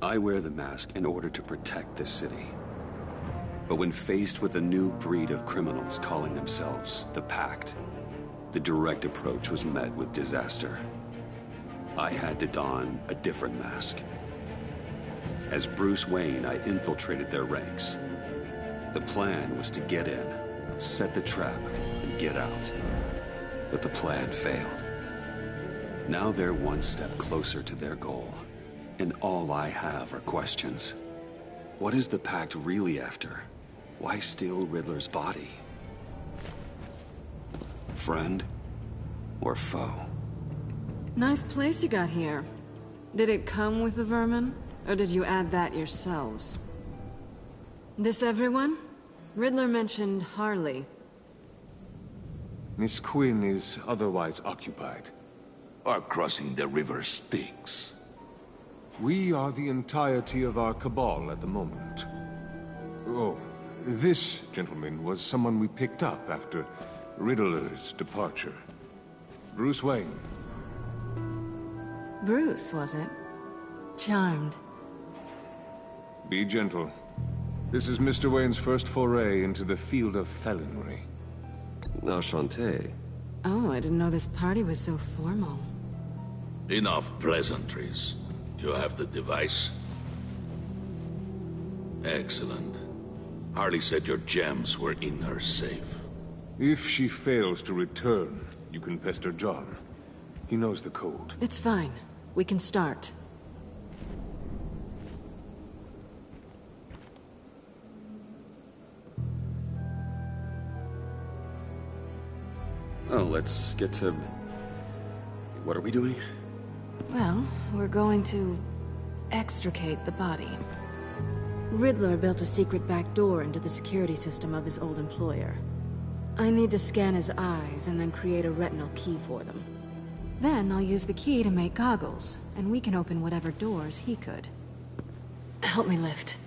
I wear the mask in order to protect this city. But when faced with a new breed of criminals calling themselves the Pact, the direct approach was met with disaster. I had to don a different mask. As Bruce Wayne, I infiltrated their ranks. The plan was to get in, set the trap, and get out. But the plan failed. Now they're one step closer to their goal, and all I have are questions. What is the Pact really after? Why steal Riddler's body? Friend or foe? Nice place you got here. Did it come with the vermin, or did you add that yourselves? This everyone? Riddler mentioned Harley. Miss Quinn is otherwise occupied. Are crossing the river Styx. We are the entirety of our cabal at the moment. Oh, this gentleman was someone we picked up after Riddler's departure. Bruce Wayne. Bruce, was it? Charmed. Be gentle. This is Mr. Wayne's first foray into the field of felonry. Enchanté. Oh, I didn't know this party was so formal. Enough pleasantries. You have the device? Excellent. Harley said your gems were in her safe. If she fails to return, you can pester John. He knows the code. It's fine. We can start. Oh, let's get to... What are we doing? Well, we're going to extricate the body. Riddler built a secret back door into the security system of his old employer. I need to scan his eyes and then create a retinal key for them. Then I'll use the key to make goggles, and we can open whatever doors he could. Help me lift.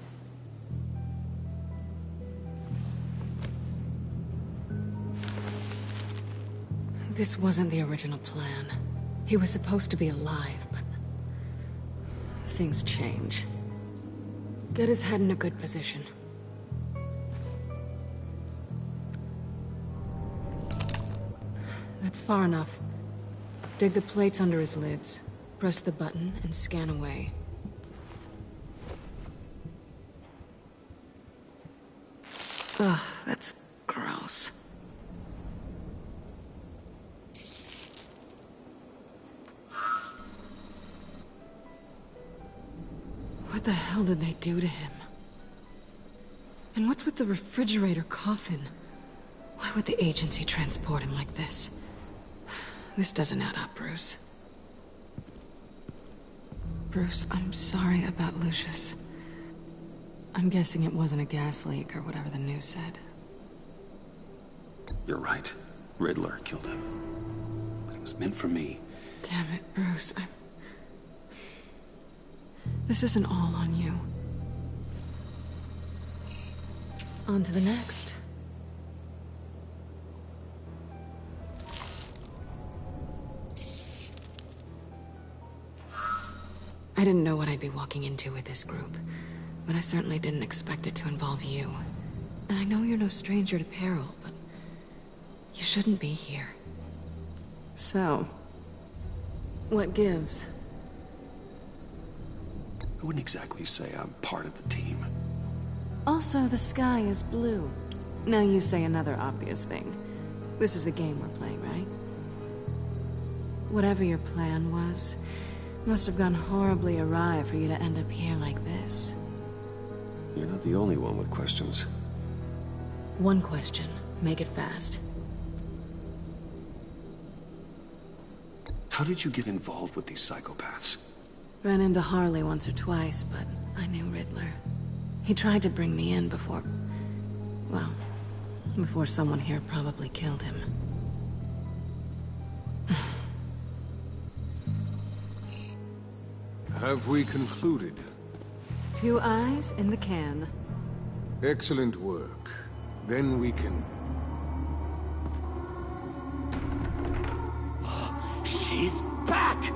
This wasn't the original plan. He was supposed to be alive, but... things change. Get his head in a good position. That's far enough. Dig the plates under his lids. Press the button and scan away. Ugh, that's gross. What the hell did they do to him? And what's with the refrigerator coffin? Why would the agency transport him like this? This doesn't add up, Bruce. Bruce, I'm sorry about Lucius. I'm guessing it wasn't a gas leak or whatever the news said. You're right. Riddler killed him. But it was meant for me. Damn it, Bruce. This isn't all on you. On to the next. I didn't know what I'd be walking into with this group, but I certainly didn't expect it to involve you. And I know you're no stranger to peril, but you shouldn't be here. So, what gives? I wouldn't exactly say I'm part of the team. Also, the sky is blue. Now you say another obvious thing. This is the game we're playing, right? Whatever your plan was, must have gone horribly awry for you to end up here like this. You're not the only one with questions. One question. Make it fast. How did you get involved with these psychopaths? Ran into Harley once or twice, but I knew Riddler. He tried to bring me in before... well, before someone here probably killed him. Have we concluded? 2 eyes in the can. Excellent work. Then we can... She's back!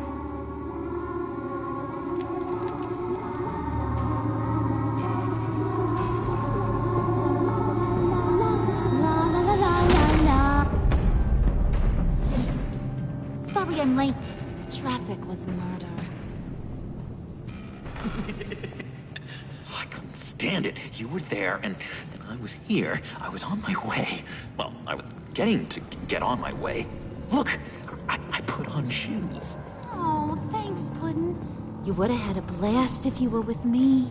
I couldn't stand it. You were there, and I was here. I was on my way. Well, I was getting to get on my way. Look, I put on shoes. Oh, thanks, Puddin'. You would have had a blast if you were with me.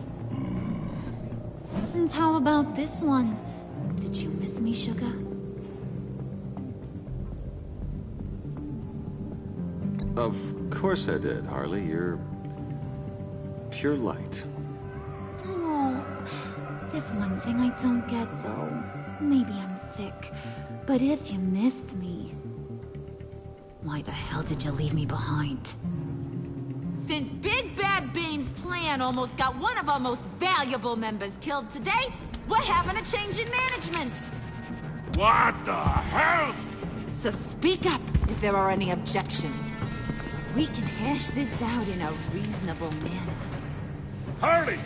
And how about this one? Did you miss me, sugar? Of course I did, Harley. You're pure light. Oh, there's one thing I don't get, though. Maybe I'm thick, but if you missed me, why the hell did you leave me behind? Since Big Bad Bane's plan almost got one of our most valuable members killed today, we're having a change in management. What the hell? So speak up if there are any objections. We can hash this out in a reasonable manner. Harley!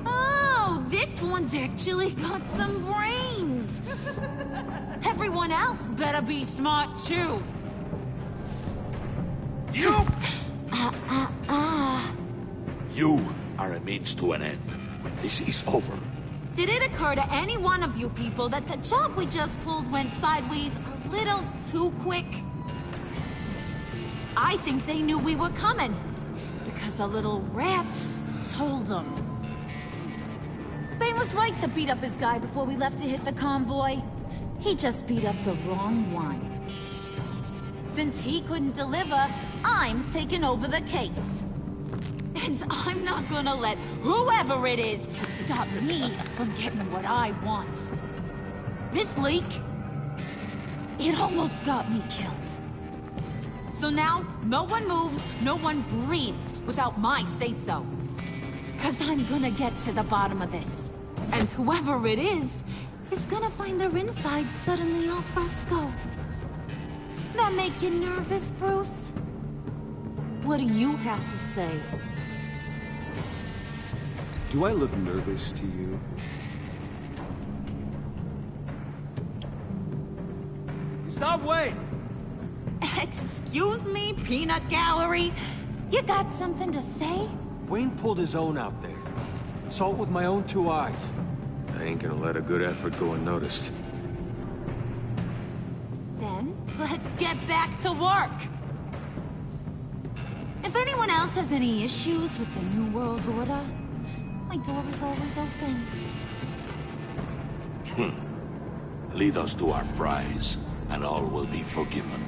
Oh, this one's actually got some brains. Everyone else better be smart too. You! You are a means to an end. When this is over, Did it occur to any one of you people that the job we just pulled went sideways a little too quick? I think they knew we were coming, because a little rat told them. Bane was right to beat up his guy before we left to hit the convoy. He just beat up the wrong one. Since he couldn't deliver, I'm taking over the case. And I'm not gonna let whoever it is stop me from getting what I want. This leak, it almost got me killed. So now, no one moves, no one breathes without my say-so. 'Cause I'm gonna get to the bottom of this. And whoever it is gonna find their inside suddenly al fresco. That make you nervous, Bruce? What do you have to say? Do I look nervous to you? Stop, Wayne! Excuse me, peanut gallery? You got something to say? Wayne pulled his own out there. Saw it with my own 2 eyes. I ain't gonna let a good effort go unnoticed. Then, let's get back to work. If anyone else has any issues with the New World Order, my door is always open. lead us to our prize, and all will be forgiven.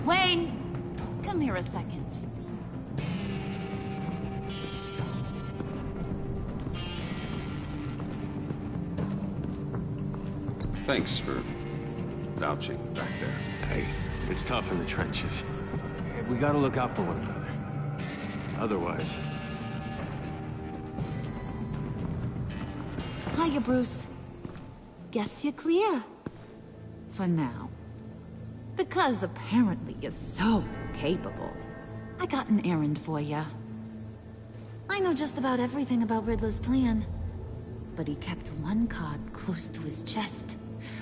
Wayne, come here a second. Thanks for vouching back there. Hey, it's tough in the trenches. We gotta look out for one another. Otherwise... Hiya, Bruce. Guess you're clear. For now. Because apparently you're so capable. I got an errand for ya. I know just about everything about Riddler's plan. But he kept one card close to his chest.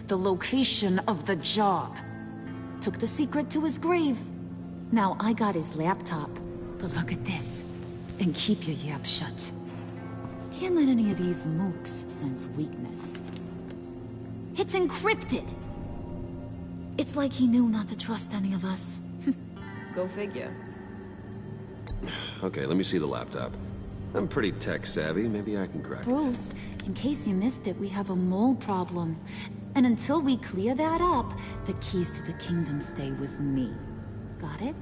The location of the job. Took the secret to his grave. Now I got his laptop. But look at this. And keep your yap shut. Can't let any of these mooks sense weakness. It's encrypted. It's like he knew not to trust any of us. Go figure. Okay, let me see the laptop. I'm pretty tech savvy. Maybe I can crack it. Bruce, in case you missed it, we have a mole problem. And until we clear that up, the keys to the kingdom stay with me. Got it?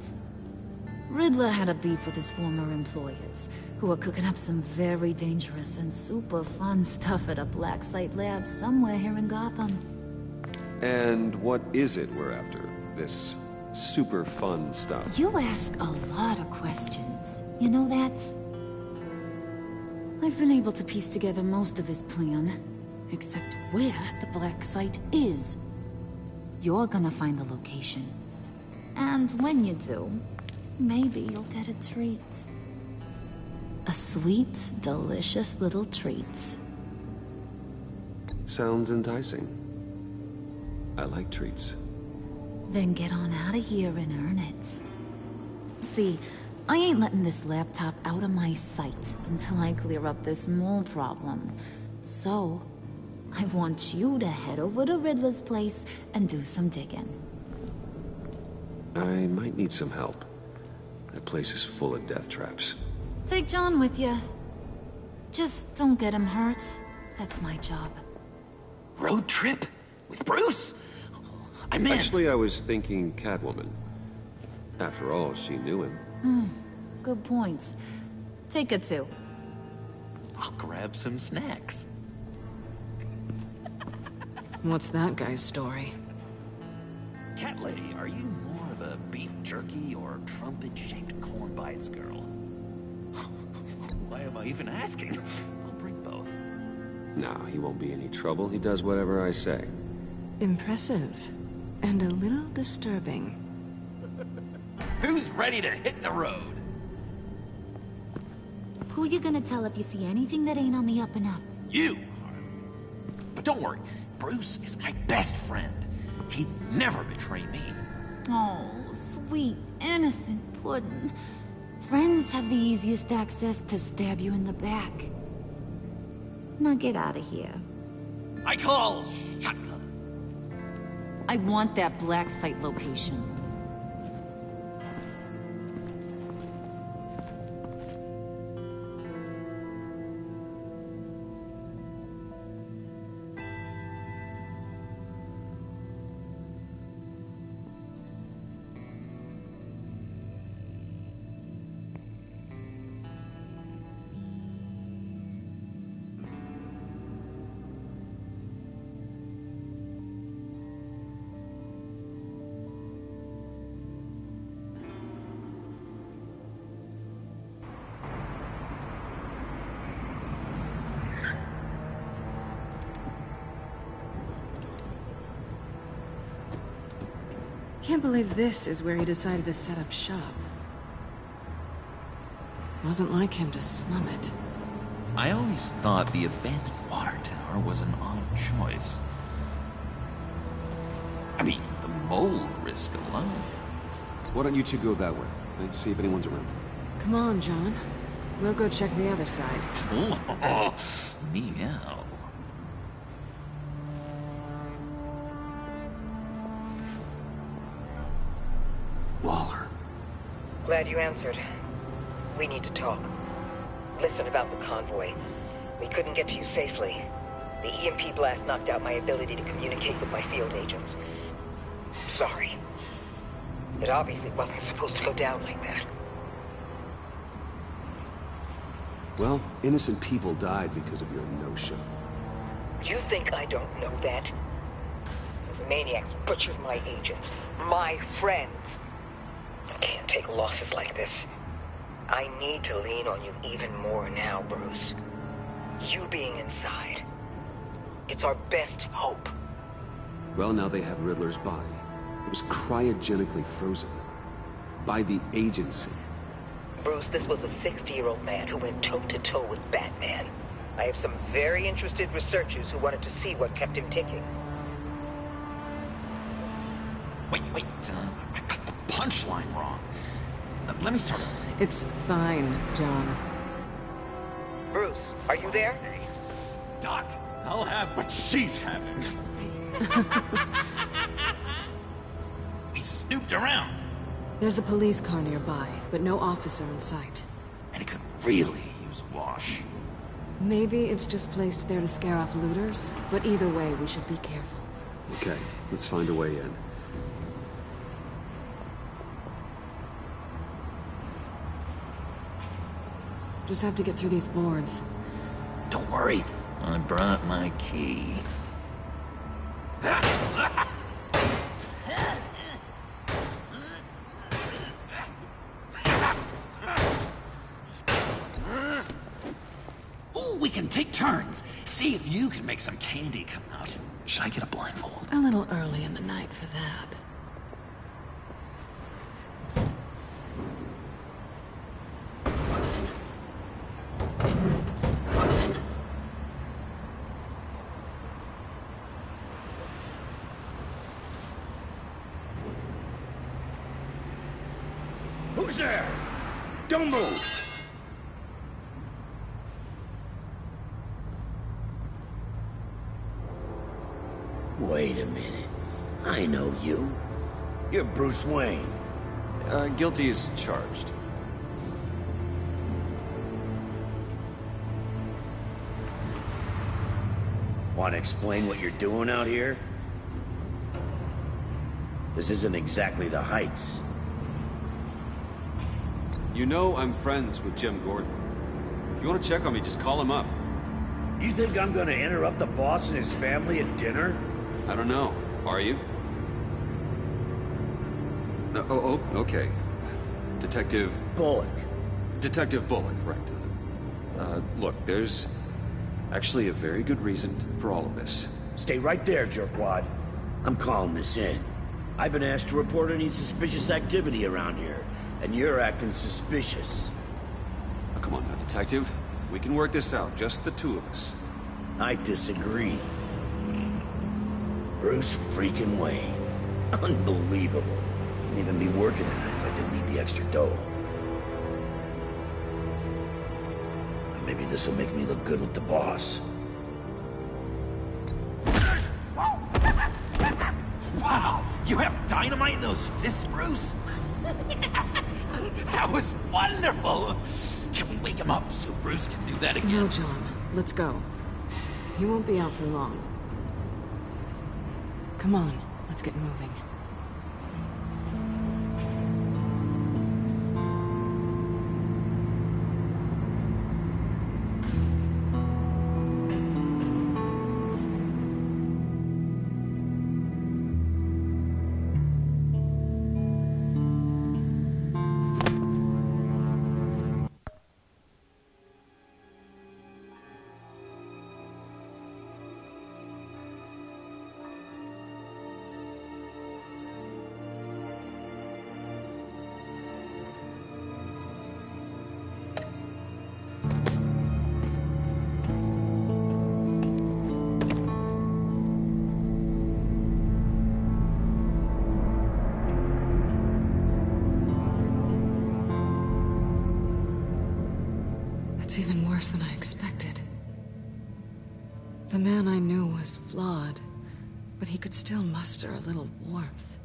Riddler had a beef with his former employers, who are cooking up some very dangerous and super fun stuff at a black site lab somewhere here in Gotham. And what is it we're after? This super fun stuff? You ask a lot of questions. You know that? I've been able to piece together most of his plan, except where the black site is. You're gonna find the location. And when you do, maybe you'll get a treat. A sweet, delicious little treat. Sounds enticing. I like treats. Then get on out of here and earn it. See, I ain't letting this laptop out of my sight until I clear up this mole problem. So, I want you to head over to Riddler's place and do some digging. I might need some help. That place is full of death traps. Take John with you. Just don't get him hurt. That's my job. Road trip? With Bruce? I'm in. Actually, I was thinking Catwoman. After all, she knew him. Good points. Take it too. I'll grab some snacks. What's that guy's story? Cat lady, are you more of a beef jerky or trumpet-shaped corn bites girl? Why am I even asking? I'll bring both. No, he won't be any trouble. He does whatever I say. Impressive. And a little disturbing. Who's ready to hit the road? Who you gonna tell if you see anything that ain't on the up and up? You! But don't worry, Bruce is my best friend. He'd never betray me. Oh, sweet, innocent Puddin'. Friends have the easiest access to stab you in the back. Now get out of here. I call shotgun. I want that black site location. Can't believe this is where he decided to set up shop. Wasn't like him to slum it. I always thought the abandoned water tower was an odd choice. I mean, the mold risk alone. Why don't you two go that way? Okay? See if anyone's around. Come on, John. We'll go check the other side. Meow. Waller. Glad you answered. We need to talk. Listen about the convoy. We couldn't get to you safely. The EMP blast knocked out my ability to communicate with my field agents. Sorry. It obviously wasn't supposed to go down like that. Well, innocent people died because of your no-show. You think I don't know that? Those maniacs butchered my agents, my friends. I can't take losses like this. I need to lean on you even more now, Bruce. You being inside. It's our best hope. Well, now they have Riddler's body. It was cryogenically frozen. By the agency. Bruce, this was a 60-year-old man who went toe-to-toe with Batman. I have some very interested researchers who wanted to see what kept him ticking. Wait, I got the punchline wrong. Let me start over. It's fine, John. Bruce, are you there? Doc, I'll have what she's having. We snooped around. There's a police car nearby, but no officer in sight. And it could really use a wash. Maybe it's just placed there to scare off looters, but either way, we should be careful. Okay, let's find a way in. Just have to get through these boards. Don't worry, I brought my key. Ooh, we can take turns. See if you can make some candy come out. Should I get a blindfold? A little early in the night for that. Who's there? Don't move! Wait a minute. I know you. You're Bruce Wayne. Guilty as charged. Want to explain what you're doing out here? This isn't exactly the Heights. You know I'm friends with Jim Gordon. If you want to check on me, just call him up. You think I'm gonna interrupt the boss and his family at dinner? I don't know. Are you? No, okay. Detective... Bullock. Detective Bullock, right. Look, there's actually a very good reason for all of this. Stay right there, jerkwad. I'm calling this in. I've been asked to report any suspicious activity around here, and you're acting suspicious. Oh, come on now, Detective. We can work this out, just the two of us. I disagree. Bruce freaking Wayne. Unbelievable. Wouldn't even be working tonight if I didn't need the extra dough. And maybe this'll make me look good with the boss. Wow! You have dynamite in those fists, Bruce? That was wonderful! Can we wake him up so Bruce can do that again? No, John. Let's go. He won't be out for long. Come on, let's get moving. It's even worse than I expected. The man I knew was flawed, but he could still muster a little warmth.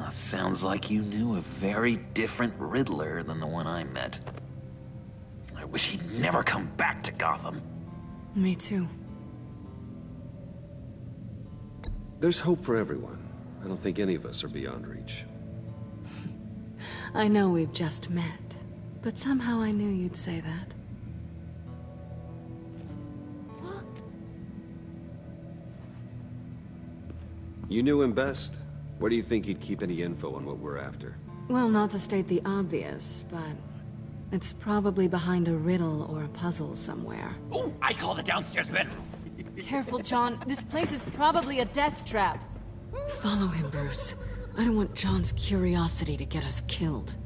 Sounds like you knew a very different Riddler than the one I met. I wish he'd never come back to Gotham. Me too. There's hope for everyone. I don't think any of us are beyond reach. I know we've just met, but somehow I knew you'd say that. You knew him best. Where do you think he'd keep any info on what we're after? Well, not to state the obvious, but it's probably behind a riddle or a puzzle somewhere. Oh, I call the downstairs bedroom. Careful, John. This place is probably a death trap. Follow him, Bruce. I don't want John's curiosity to get us killed.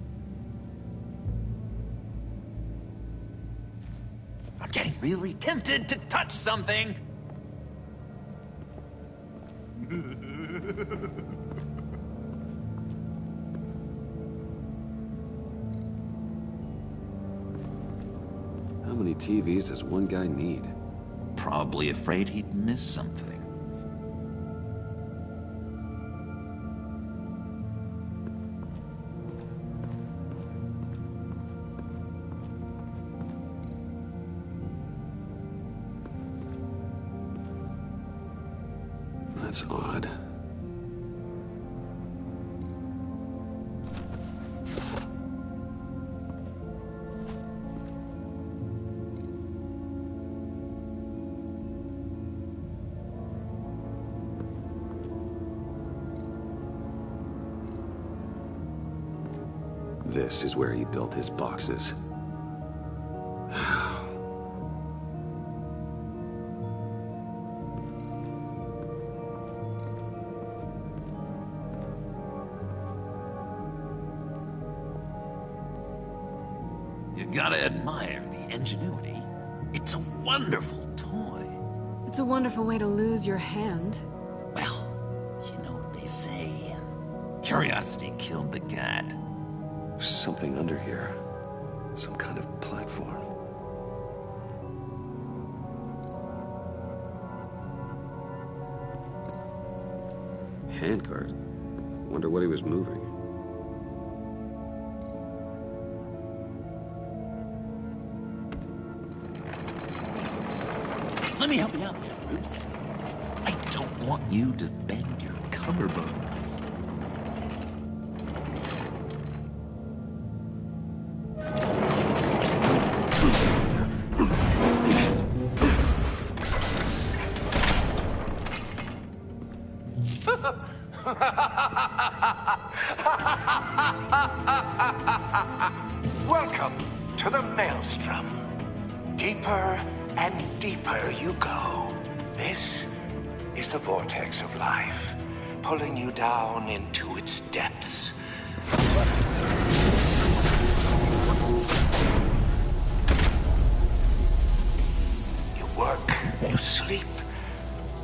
I'm getting really tempted to touch something. How many TVs does one guy need? Probably afraid he'd miss something. That's odd. This is where he built his boxes. You gotta admire the ingenuity. It's a wonderful toy. It's a wonderful way to lose your hand. Well, you know what they say. Curiosity killed the cat. There's something under here. Some kind of platform. Handcart? Wonder what he was moving. Let me help you out there, Bruce. I don't want you to bend your collarbone. Welcome to the Maelstrom. Deeper and deeper you go. This is the vortex of life, pulling you down into its depths. You work, you sleep,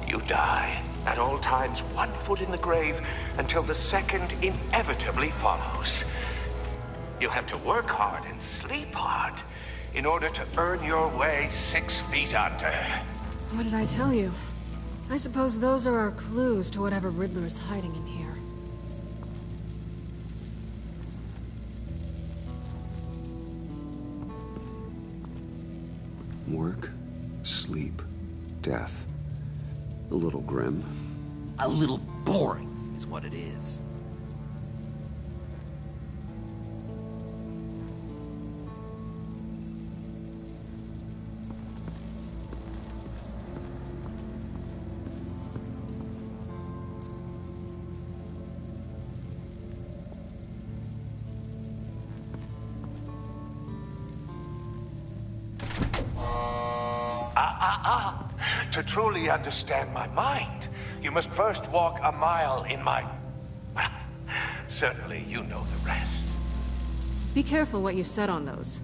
you die. At all times, 1 foot in the grave until the second inevitably follows. You'll have to work hard and sleep hard in order to earn your way 6 feet under. What did I tell you? I suppose those are our clues to whatever Riddler is hiding in here. Work, sleep, death. A little grim. A little boring is what it is. To truly understand my mind, you must first walk a mile in my... Well, certainly you know the rest. Be careful what you said on those.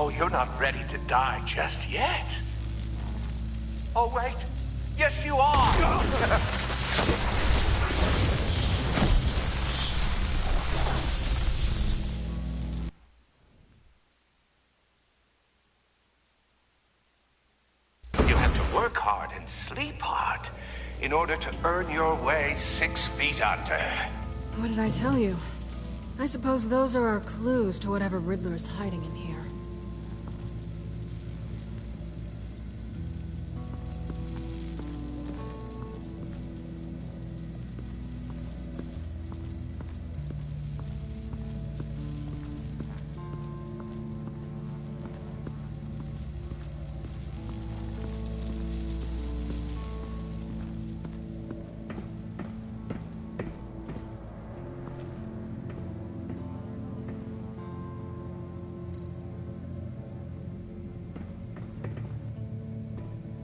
Oh, you're not ready to die just yet. Oh, wait. Yes, you are. You have to work hard and sleep hard in order to earn your way 6 feet under. What did I tell you? I suppose those are our clues to whatever Riddler is hiding in here.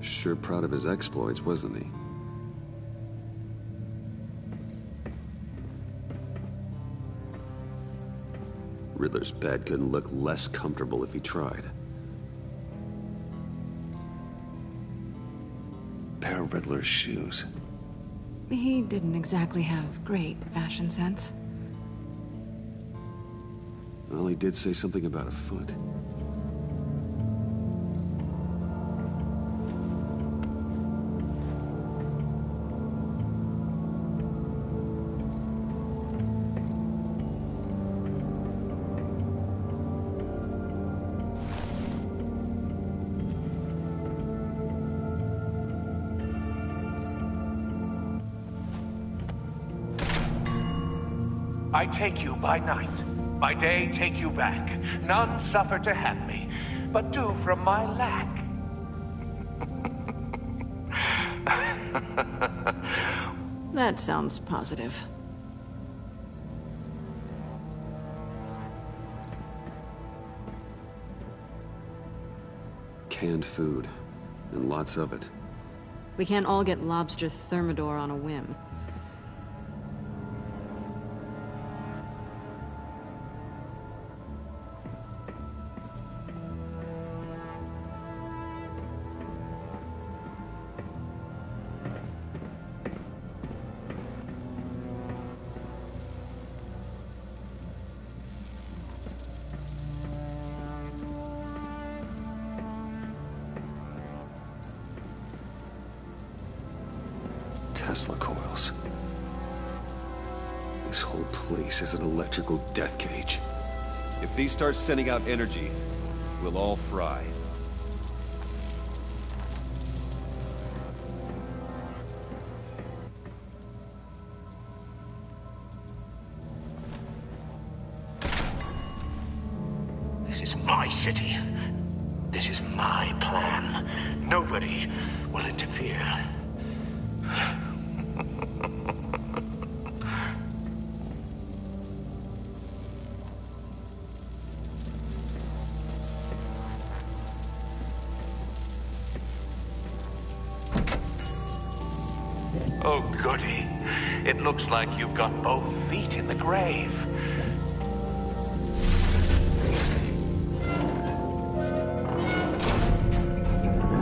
Sure proud of his exploits, wasn't he? Riddler's bed couldn't look less comfortable if he tried. Pair of Riddler's shoes. He didn't exactly have great fashion sense. Well, he did say something about a foot. I take you by night. By day, take you back. None suffer to have me. but do from my lack. That sounds positive. Canned food. And lots of it. We can't all get lobster thermidor on a whim. Tesla coils. This whole place is an electrical death cage. If these start sending out energy, we'll all fry. This is my city. This is my plan. Nobody will interfere. Oh, goody. It looks like you've got both feet in the grave.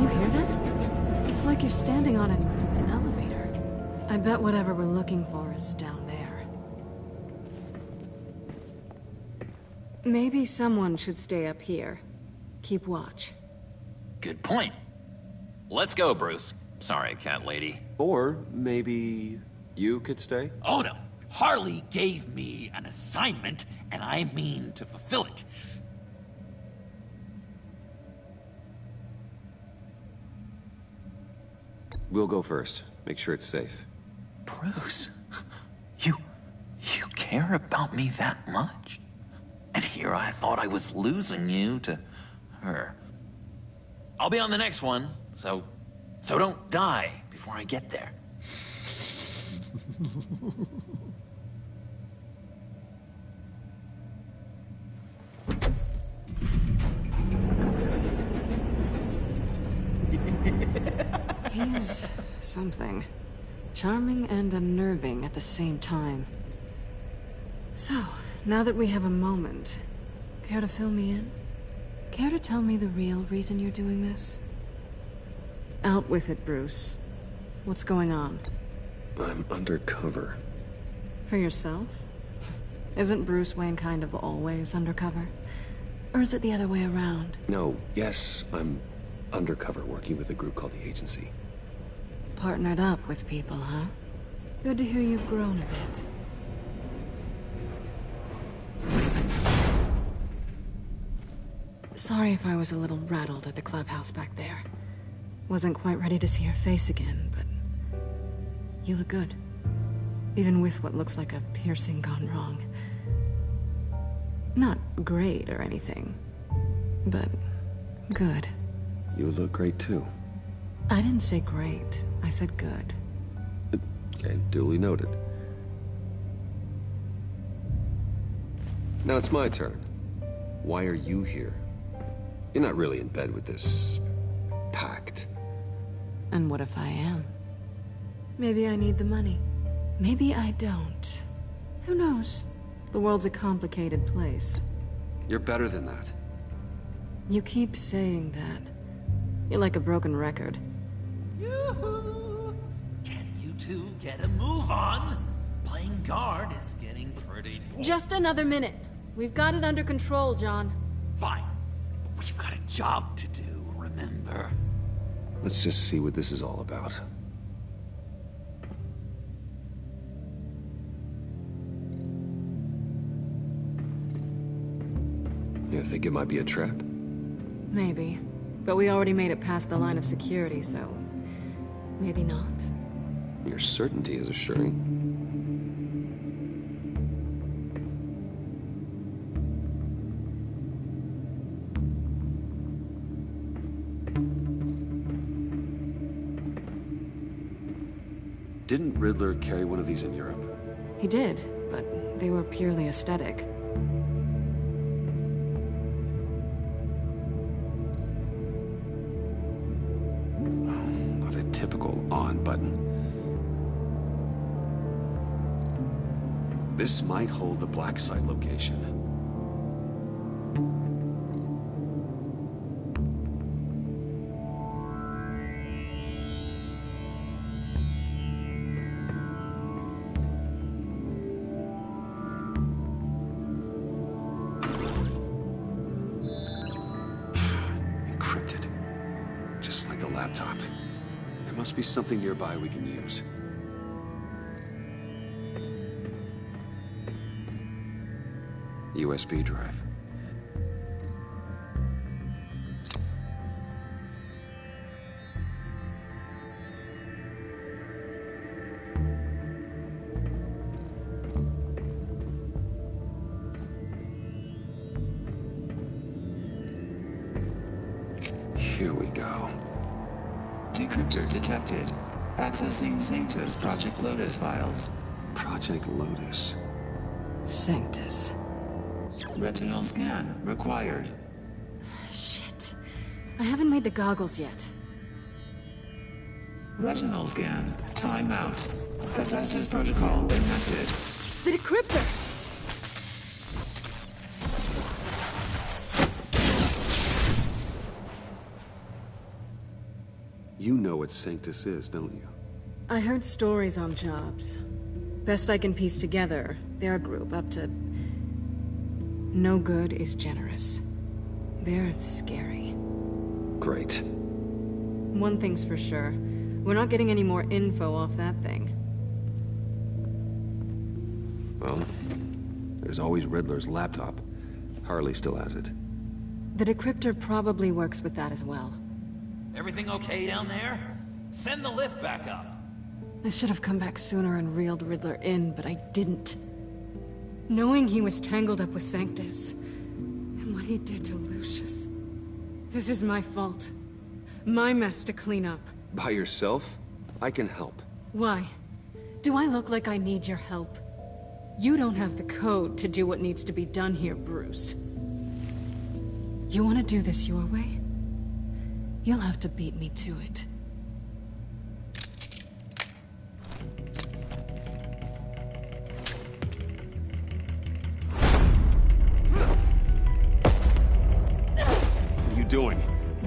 You hear that? It's like you're standing on an elevator. I bet whatever we're looking for is down there. Maybe someone should stay up here. Keep watch. Good point. Let's go, Bruce. Sorry, cat lady. Or maybe you could stay? Oh no. Harley gave me an assignment, and I mean to fulfill it. We'll go first. Make sure it's safe. Bruce, you care about me that much? And here I thought I was losing you to her. I'll be on the next one, so don't die before I get there. He's something. Charming and unnerving at the same time. So, now that we have a moment, care to fill me in? Care to tell me the real reason you're doing this? Out with it, Bruce. What's going on? I'm undercover. For yourself? Isn't Bruce Wayne kind of always undercover? Or is it the other way around? No, yes, I'm undercover working with a group called the Agency. Partnered up with people, huh? Good to hear you've grown a bit. Sorry if I was a little rattled at the clubhouse back there. Wasn't quite ready to see your face again, but you look good. Even with what looks like a piercing gone wrong. Not great or anything, but good. You look great too. I didn't say great, I said good. Okay, duly noted. Now it's my turn. Why are you here? You're not really in bed with this pact. And what if I am? Maybe I need the money. Maybe I don't. Who knows? The world's a complicated place. You're better than that. You keep saying that. You're like a broken record. Yoo-hoo! Can you two get a move on? Playing guard is getting pretty boring. Just another minute. We've got it under control, John. Fine. But we've got a job to do, remember? Let's just see what this is all about. You think it might be a trap? Maybe. But we already made it past the line of security, so... maybe not. Your certainty is assuring. Didn't Riddler carry one of these in Europe? He did, but they were purely aesthetic. Not a typical on button. This might hold the black site location. Encrypted. Just like the laptop. There must be something nearby we can use. USB drive. Here we go. Decryptor detected. Accessing Sanctus Project Lotus files. Project Lotus. Sanctus. Retinal scan required. Shit. I haven't made the goggles yet. Retinal scan. Timeout. Hephaestus protocol enacted. The decryptor! You know what Sanctus is, don't you? I heard stories on jobs. Best I can piece together, their group up to... No good is generous. They're scary. Great. One thing's for sure. We're not getting any more info off that thing. Well, there's always Riddler's laptop. Harley still has it. The decryptor probably works with that as well. Everything okay down there? Send the lift back up. I should have come back sooner and reeled Riddler in, but I didn't. Knowing he was tangled up with Sanctus, and what he did to Lucius. This is my fault. My mess to clean up. By yourself? I can help. Why? Do I look like I need your help? You don't have the code to do what needs to be done here, Bruce. You want to do this your way? You'll have to beat me to it. What are you doing?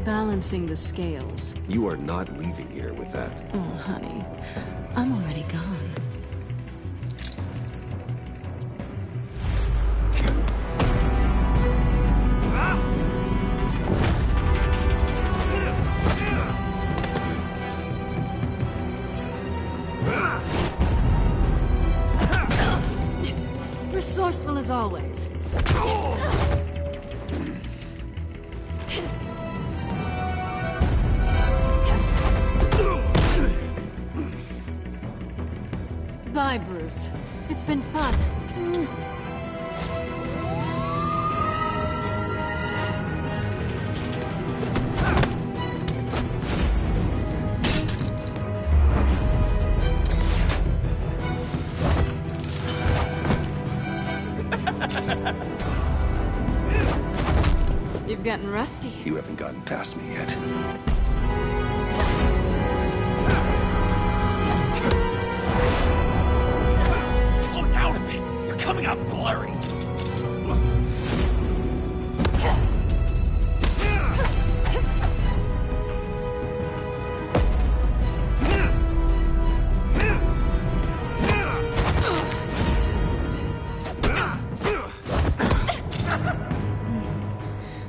Balancing the scales. You are not leaving here with that. Oh, honey. I'm already gone. Resourceful as always. Bye, Bruce. It's been fun. You've gotten rusty. You haven't gotten past me yet. Slow down a bit. You're coming out blurry.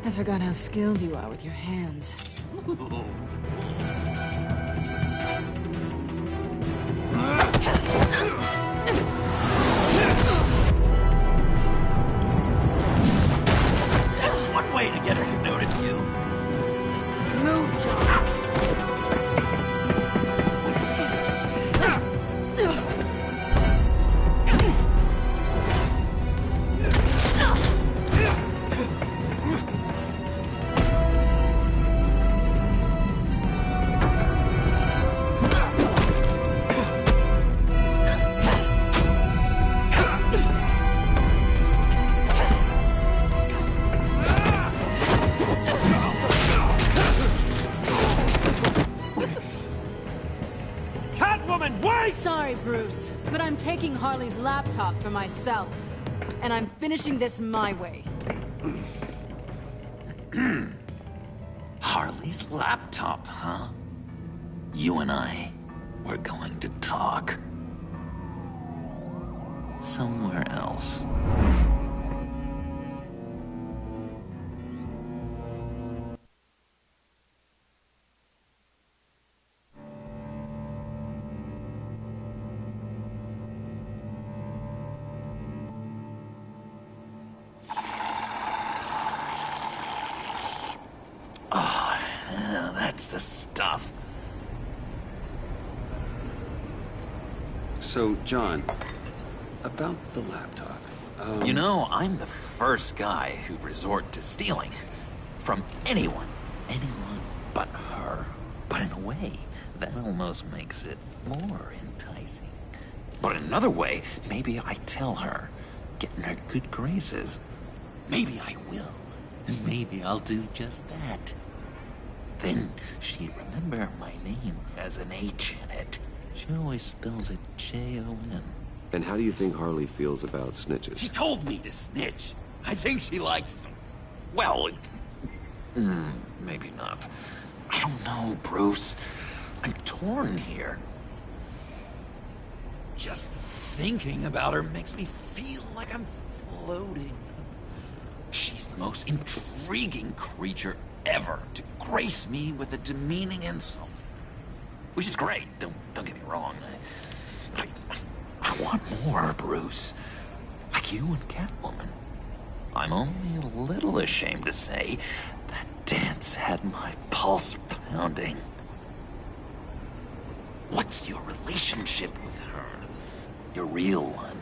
I forgot how skilled you are with your hands. That's one way to get her to notice you. Move, John. sorry, Bruce, but I'm taking Harley's laptop for myself. And I'm finishing this my way. Harley's laptop, huh? You and I, we're going to talk. Somewhere else. Oh, yeah, that's the stuff. So, John, about the laptop. You know, I'm the first guy who'd resort to stealing. From anyone. Anyone but her. But in a way, that almost makes it more enticing. But in another way, maybe I tell her, get in her good graces. Maybe I will. And maybe I'll do just that. Then she'd remember my name has an H in it. She always spells it J-O-N. And how do you think Harley feels about snitches? She told me to snitch. I think she likes them. Well, maybe not. I don't know, Bruce. I'm torn here. Just thinking about her makes me feel like I'm floating. She's the most intriguing creature ever to grace me with a demeaning insult. Which is great, don't get me wrong. I want more, Bruce. Like you and Catwoman. I'm only a little ashamed to say that dance had my pulse pounding. What's your relationship with her? Your real one.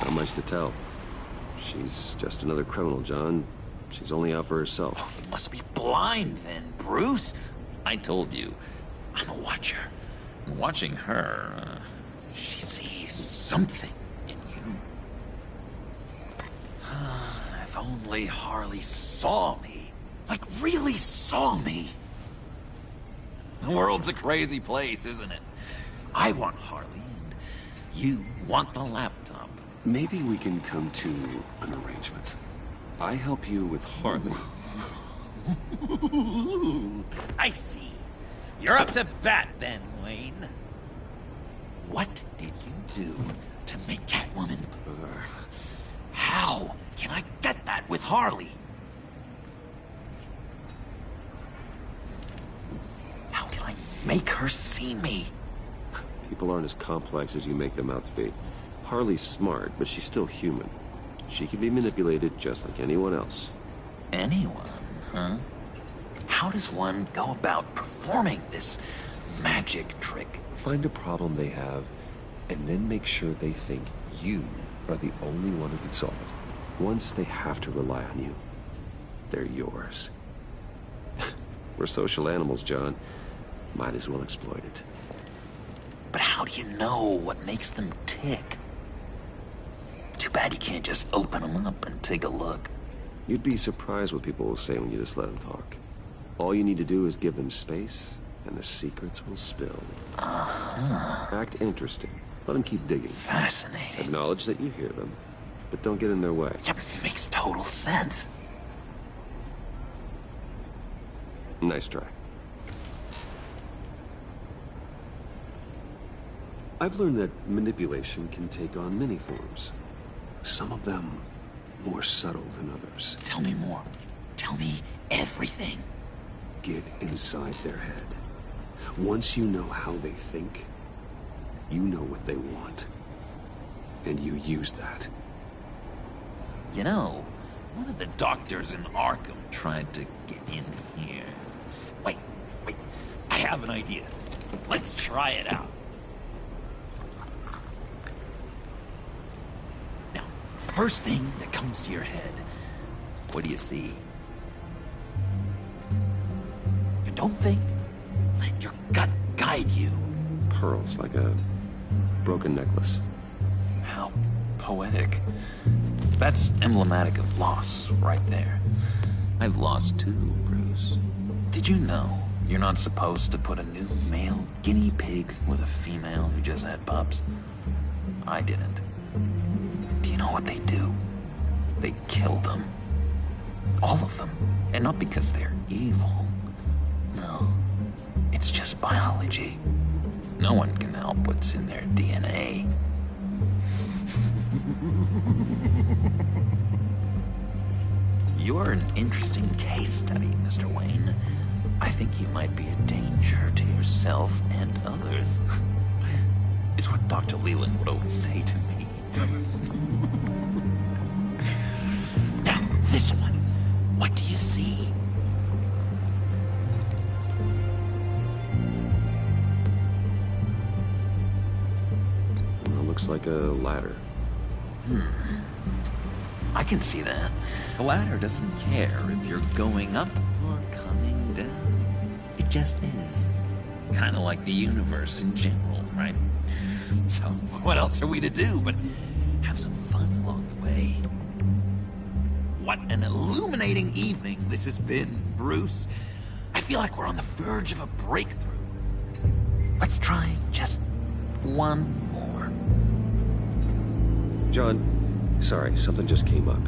Not much to tell. She's just another criminal, John. She's only out for herself. Oh, you must be blind then, Bruce. I told you, I'm a watcher. And watching her, she sees something in you. If only Harley saw me. Like, really saw me. The world's a crazy place, isn't it? I want Harley, and you want the laptop. Maybe we can come to an arrangement. I help you with Harley. I see. You're up to bat then, Wayne. What did you do to make Catwoman purr? How can I get that with Harley? How can I make her see me? People aren't as complex as you make them out to be. Harley's smart, but she's still human. She can be manipulated just like anyone else. Anyone, huh? How does one go about performing this magic trick? Find a problem they have, and then make sure they think you are the only one who can solve it. Once they have to rely on you, they're yours. We're social animals, John. Might as well exploit it. But how do you know what makes them tick? Too bad you can't just open them up and take a look. You'd be surprised what people will say when you just let them talk. All you need to do is give them space, and the secrets will spill. Act interesting. Let them keep digging. Fascinating. Acknowledge that you hear them, but don't get in their way. Yep, makes total sense. Nice try. I've learned that manipulation can take on many forms. Some of them more subtle than others. Tell me more. Tell me everything. Get inside their head. Once you know how they think, you know what they want. And you use that. You know, one of the doctors in Arkham tried to get in here. Wait. I have an idea. Let's try it out. Now, first thing that comes to your head, what do you see? You don't think? Let your gut guide you. Pearls, like a broken necklace. How poetic. That's emblematic of loss, right there. I've lost too, Bruce. Did you know you're not supposed to put a new male guinea pig with a female who just had pups? I didn't. Do you know what they do? They kill them. All of them. And not because they're evil. No. It's just biology. No one can help what's in their DNA. You're an interesting case study, Mr. Wayne. I think you might be a danger to yourself and others. It's what Dr. Leland would always say to me. Now, this one. What do you see? Well, looks like a ladder. I can see that. The ladder doesn't care if you're going up or coming down. It just is. Kind of like the universe in general, right? So, what else are we to do but have some fun along the way? What an illuminating evening this has been, Bruce. I feel like we're on the verge of a breakthrough. Let's try just one more. John, sorry, something just came up.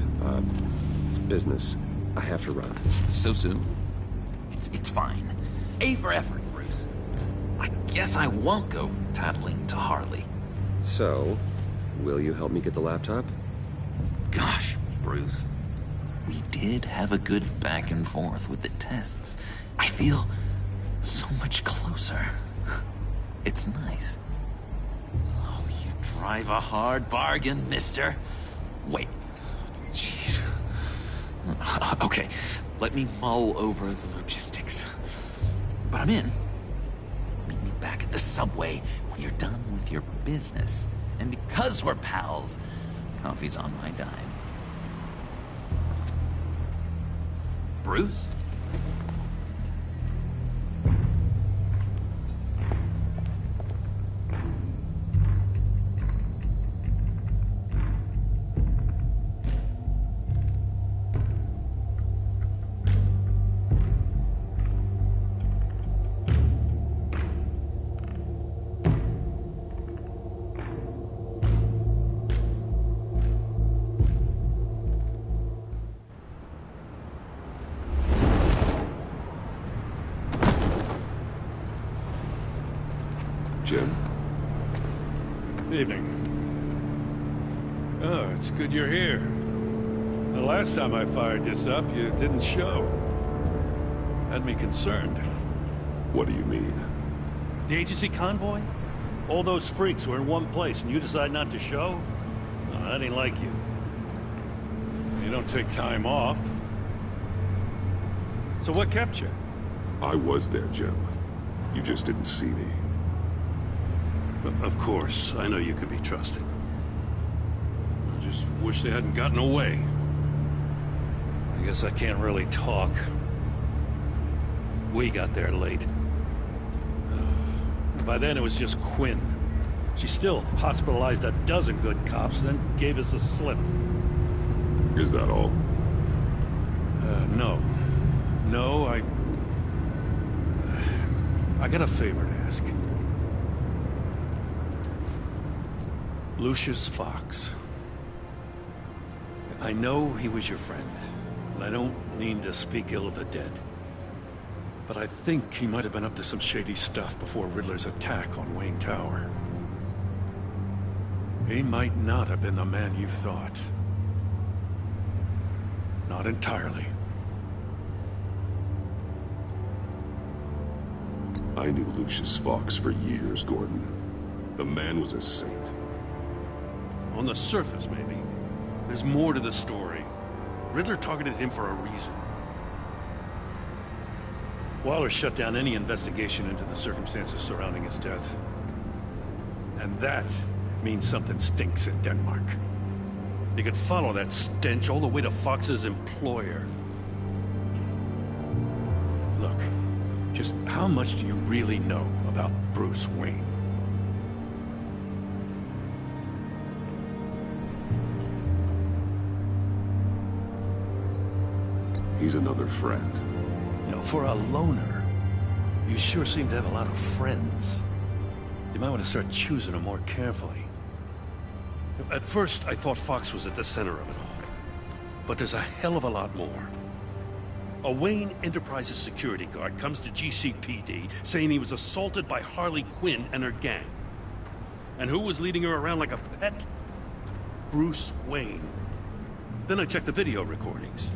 It's business. I have to run. So soon? It's fine. A for effort, Bruce. I guess I won't go tattling to Harley. So, will you help me get the laptop? Gosh, Bruce. We did have a good back and forth with the tests. I feel so much closer. It's nice. Oh, you drive a hard bargain, mister. Wait. Jeez. Okay, let me mull over the logistics. But I'm in. Meet me back at the subway when you're done with your business. And because we're pals, coffee's on my dime. Bruce? Jim? Evening. Oh, it's good you're here. The last time I fired this up, you didn't show. Had me concerned. What do you mean? The agency convoy? All those freaks were in one place and you decide not to show? No, that ain't like you. You don't take time off. So what kept you? I was there, Jim. You just didn't see me. Of course, I know you could be trusted. I just wish they hadn't gotten away. I guess I can't really talk. We got there late. By then it was just Quinn. She still hospitalized a dozen good cops, then gave us the slip. Is that all? No. No, I got a favor to ask. Lucius Fox. I know he was your friend, and I don't mean to speak ill of the dead. But I think he might have been up to some shady stuff before Riddler's attack on Wayne Tower. He might not have been the man you thought. Not entirely. I knew Lucius Fox for years, Gordon. The man was a saint. On the surface, maybe. There's more to the story. Riddler targeted him for a reason. Waller shut down any investigation into the circumstances surrounding his death. And that means something stinks in Denmark. You could follow that stench all the way to Fox's employer. Look, just how much do you really know about Bruce Wayne? He's another friend. No. For a loner, you sure seem to have a lot of friends. You might want to start choosing them more carefully. At first, I thought Fox was at the center of it all. But there's a hell of a lot more. A Wayne Enterprises security guard comes to GCPD saying he was assaulted by Harley Quinn and her gang. And who was leading her around like a pet? Bruce Wayne. Then I checked the video recordings.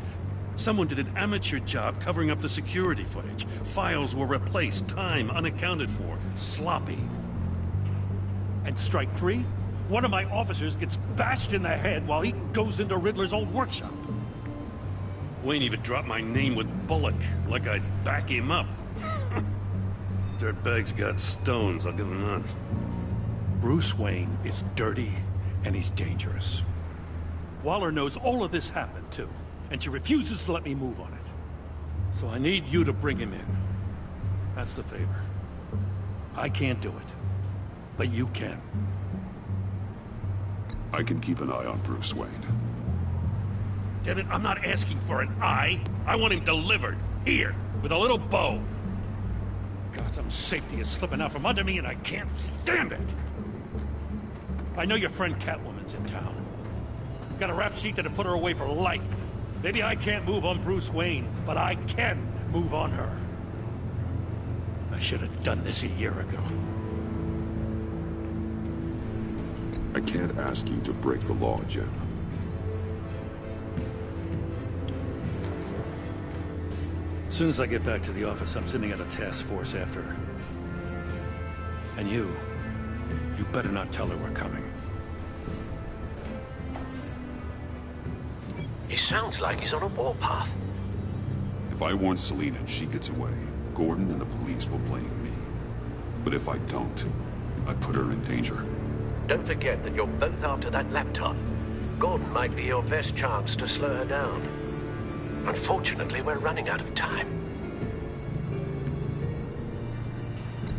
Someone did an amateur job covering up the security footage. Files were replaced, time unaccounted for, sloppy. And strike three? One of my officers gets bashed in the head while he goes into Riddler's old workshop. Wayne even dropped my name with Bullock, like I'd back him up. Dirtbag's got stones, I'll give him that. Bruce Wayne is dirty, and he's dangerous. Waller knows all of this happened, too, and she refuses to let me move on it. So I need you to bring him in. That's the favor. I can't do it, but you can. I can keep an eye on Bruce Wayne. Damn it, I'm not asking for an eye. I want him delivered, here, with a little bow. Gotham's safety is slipping out from under me, and I can't stand it. I know your friend Catwoman's in town. Got a rap sheet that'd put her away for life. Maybe I can't move on Bruce Wayne, but I can move on her. I should have done this a year ago. I can't ask you to break the law, Jim. As soon as I get back to the office, I'm sending out a task force after her. And you better not tell her we're coming. He sounds like he's on a warpath. If I warn Selina and she gets away, Gordon and the police will blame me. But if I don't, I put her in danger. Don't forget that you're both after that laptop. Gordon might be your best chance to slow her down. Unfortunately, we're running out of time.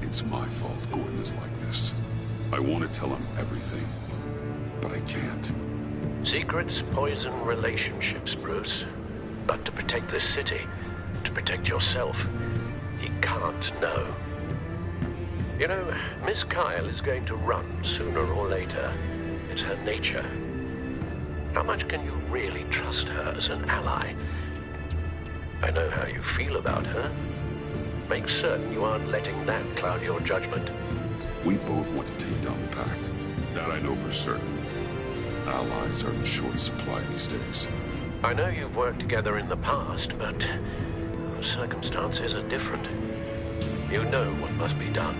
It's my fault Gordon is like this. I want to tell him everything, but I can't. Secrets poison relationships, Bruce. But to protect this city, to protect yourself, he can't know. You know, Miss Kyle is going to run sooner or later. It's her nature. How much can you really trust her as an ally? I know how you feel about her. Make certain you aren't letting that cloud your judgment. We both want to take down the Pact. That I know for certain. Allies are in short supply these days. I know you've worked together in the past, but circumstances are different. You know what must be done.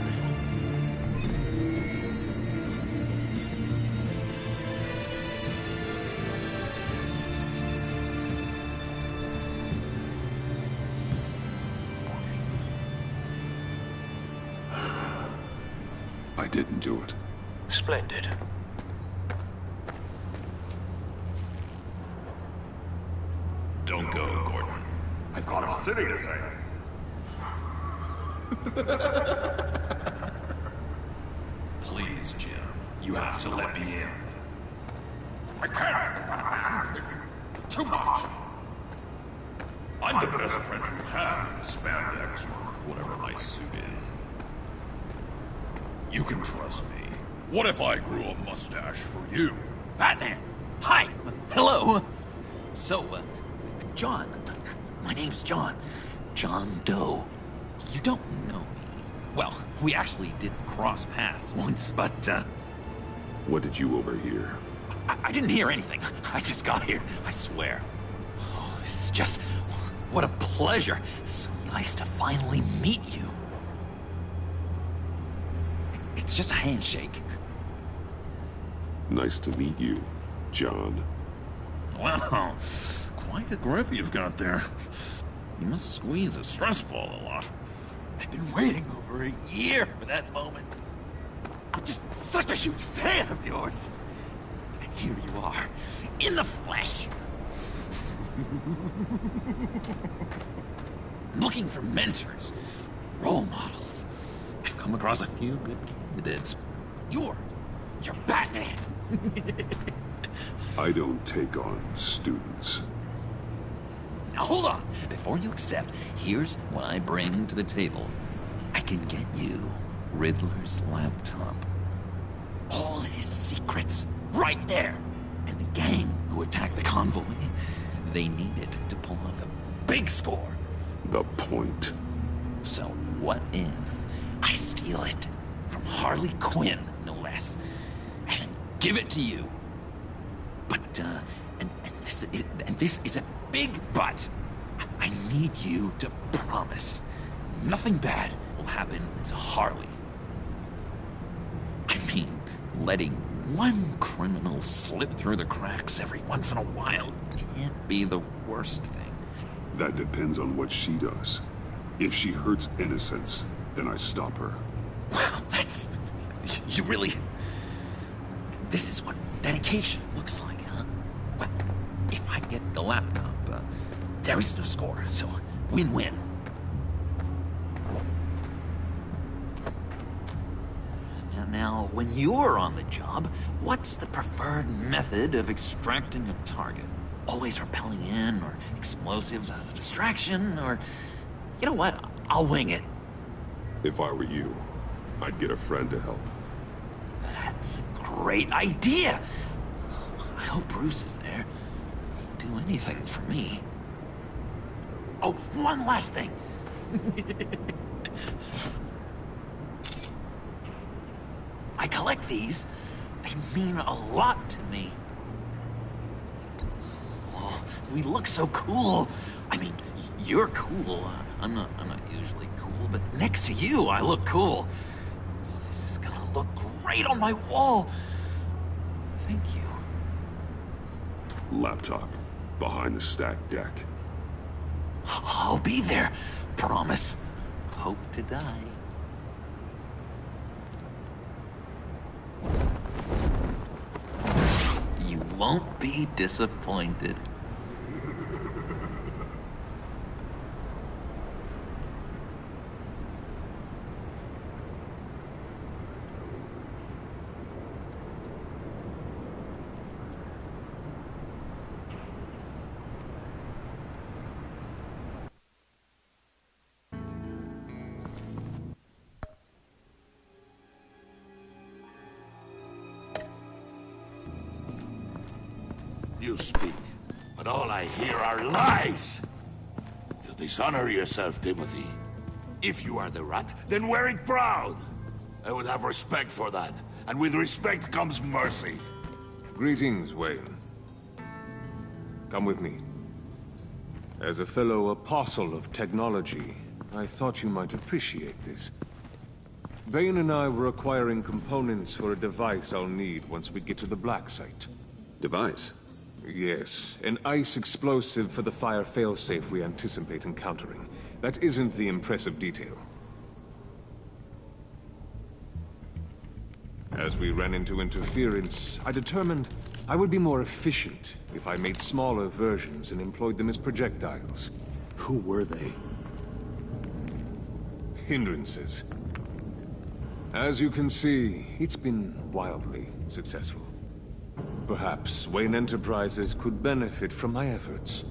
I didn't do it. Splendid. Don't go, Gordon. I've got a city to save. Please, Jim. You have to let me in. I can't, Batman. It's too much. I'm the best friend you have in spandex or whatever my suit is. You can trust me. What if I grew a mustache for you? Batman! Hi! Hello! So, John. My name's John. John Doe. You don't know me. Well, we actually did cross paths once, but, What did you overhear? I didn't hear anything. I just got here, I swear. Oh, this is just... what a pleasure. So nice to finally meet you. It's just a handshake. Nice to meet you, John. Wow, quite a grip you've got there. You must squeeze a stress ball a lot. I've been waiting over a year for that moment. I'm just such a huge fan of yours. And here you are, in the flesh. Looking for mentors, role models. I've come across a few good candidates. You're Batman. I don't take on students. Now hold on. Before you accept, here's what I bring to the table. I can get you Riddler's laptop. All his secrets, right there. And the gang who attacked the convoy, they need it to pull off a big score. The point. So what if I steal it from Harley Quinn, no less, and then give it to you? But, and this is a big but. I need you to promise nothing bad will happen to Harley. I mean, letting one criminal slip through the cracks every once in a while can't be the worst thing. That depends on what she does. If she hurts innocents, then I stop her. Wow, that's... You really... This is what dedication looks like, huh? Well, if I get the laptop, there is no score, so win-win. Now, when you're on the job, what's the preferred method of extracting a target? Always rappelling in, or explosives as a distraction, or... You know what? I'll wing it. If I were you, I'd get a friend to help. That's a great idea. I hope Bruce is there. He'd do anything for me. Oh, one last thing. I collect these. They mean a lot to me. Oh, we look so cool. I mean, you're cool. I'm not usually cool, but next to you, I look cool. This is gonna look great on my wall. Thank you. Laptop. Behind the stacked deck. I'll be there. Promise. Hope to die. You won't be disappointed. You speak, but all I hear are lies! You dishonor yourself, Timothy. If you are the rat, then wear it proud! I would have respect for that, and with respect comes mercy. Greetings, Wayne. Come with me. As a fellow apostle of technology, I thought you might appreciate this. Bane and I were acquiring components for a device I'll need once we get to the Black Site. Device? Yes, an ice explosive for the fire failsafe we anticipate encountering. That isn't the impressive detail. As we ran into interference, I determined I would be more efficient if I made smaller versions and employed them as projectiles. Who were they? Hindrances. As you can see, it's been wildly successful. Perhaps Wayne Enterprises could benefit from my efforts.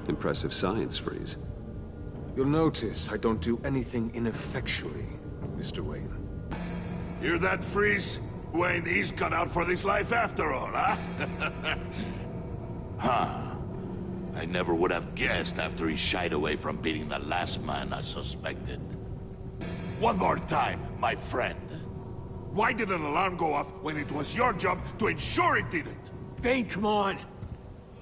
Impressive science, Freeze. You'll notice I don't do anything ineffectually, Mr. Wayne. Hear that, Freeze? Wayne is cut out for this life after all, huh? Huh. I never would have guessed after he shied away from beating the last man I suspected. One more time, my friend. Why did an alarm go off when it was your job to ensure it didn't? Bane, come on!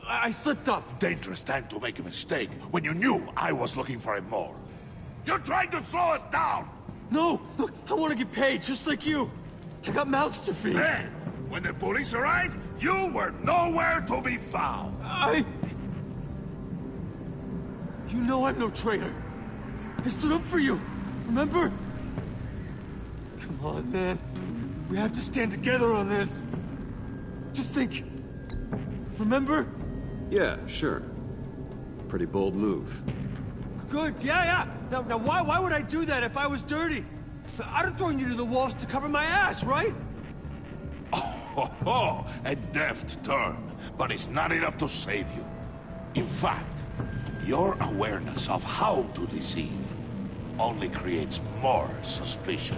I slipped up! Dangerous time to make a mistake when you knew I was looking for him more. You're trying to slow us down! No! Look, I want to get paid, just like you! I got mouths to feed! Then, when the police arrived, you were nowhere to be found! You know I'm no traitor! I stood up for you, remember? Come on, man. We have to stand together on this. Just think. Remember? Yeah, sure. Pretty bold move. Good, yeah. Now why would I do that if I was dirty? I'd have thrown you to the walls to cover my ass, right? Oh, a deft turn, but it's not enough to save you. In fact, Your awareness of how to deceive only creates more suspicion.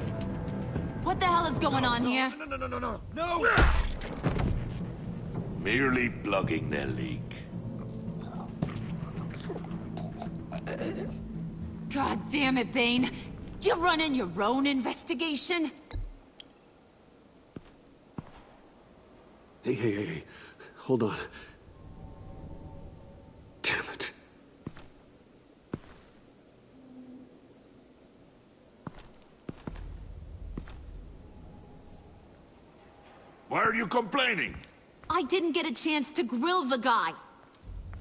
What the hell is going on here? No! Merely plugging their leak. God damn it, Bane. You're running your own investigation? Hey. Hold on. Damn it. Why are you complaining? I didn't get a chance to grill the guy.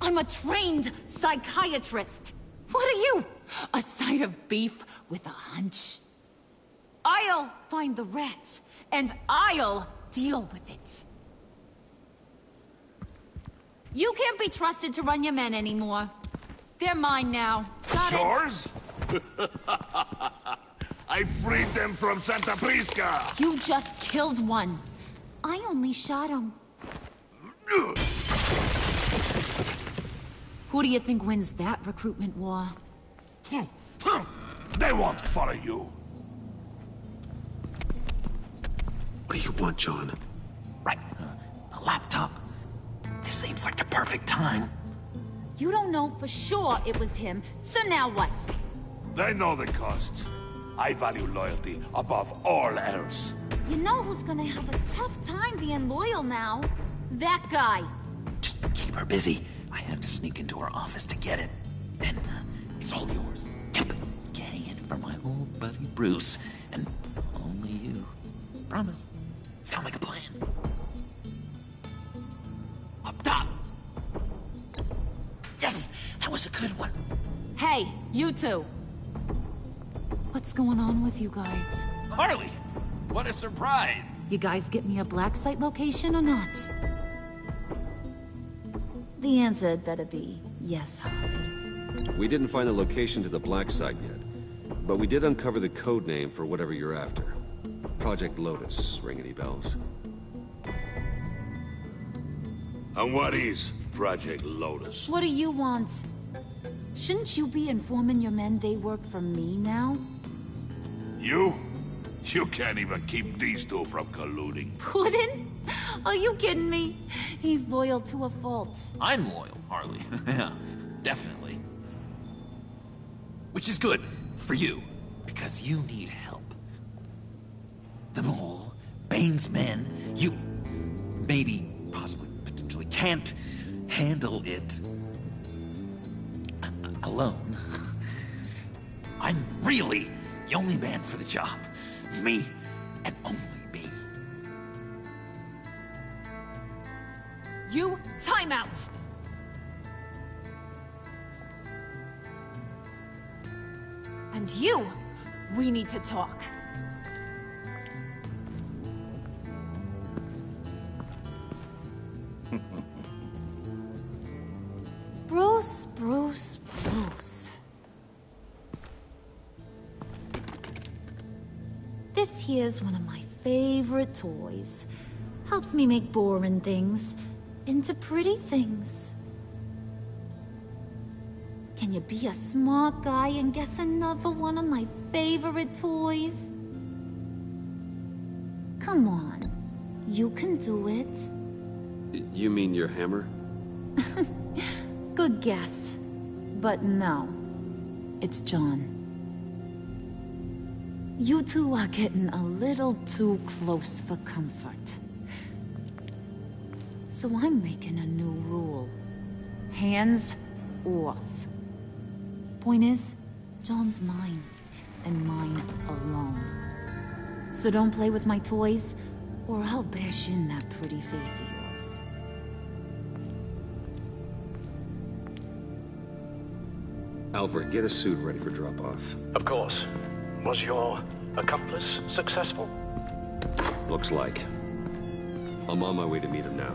I'm a trained psychiatrist. What are you? A side of beef with a hunch? I'll find the rats, and I'll deal with it. You can't be trusted to run your men anymore. They're mine now. Got Yours? I freed them from Santa Prisca! You just killed one. I only shot him. Who do you think wins that recruitment war? They won't follow you. What do you want, John? Right. A laptop. This seems like the perfect time. You don't know for sure it was him, so now what? They know the cost. I value loyalty above all else. You know who's gonna have a tough time being loyal now? That guy. Just keep her busy. I have to sneak into her office to get it. Then it's all yours. Yep. Getting it for my old buddy Bruce. And only you. Promise. Sound like a plan? Up top! Yes! That was a good one. Hey, you two. What's going on with you guys? Harley! What a surprise! You guys get me a black site location or not? The answer had better be yes, Harley. We didn't find the location to the black site yet, but we did uncover the code name for whatever you're after. Project Lotus. Ring any bells? And what is Project Lotus? What do you want? Shouldn't you be informing your men they work for me now? You? You can't even keep these two from colluding. Puddin'? Are you kidding me? He's loyal to a fault. I'm loyal, Harley. Yeah, definitely. Which is good for you, because you need help. The mole, Bane's men, you maybe, possibly, potentially can't handle it alone. I'm really the only man for the job. Me, and only me. You, time out! And you, we need to talk. Bruce. This here's one of my favorite toys. Helps me make boring things into pretty things. Can you be a smart guy and guess another one of my favorite toys? Come on, you can do it. You mean your hammer? Good guess. But no, it's John. You two are getting a little too close for comfort. So I'm making a new rule. Hands off. Point is, John's mine, and mine alone. So don't play with my toys, or I'll bash in that pretty face of yours. Alfred, get a suit ready for drop-off. Of course. Was your accomplice successful? Looks like. I'm on my way to meet him now.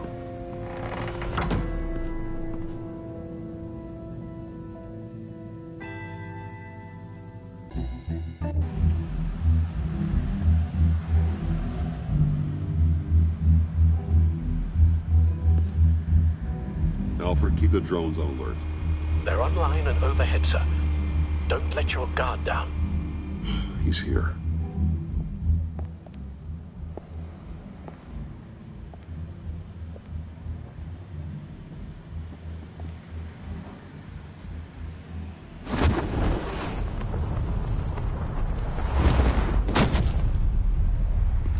Alfred, keep the drones on alert. They're online and overhead, sir. Don't let your guard down. He's here.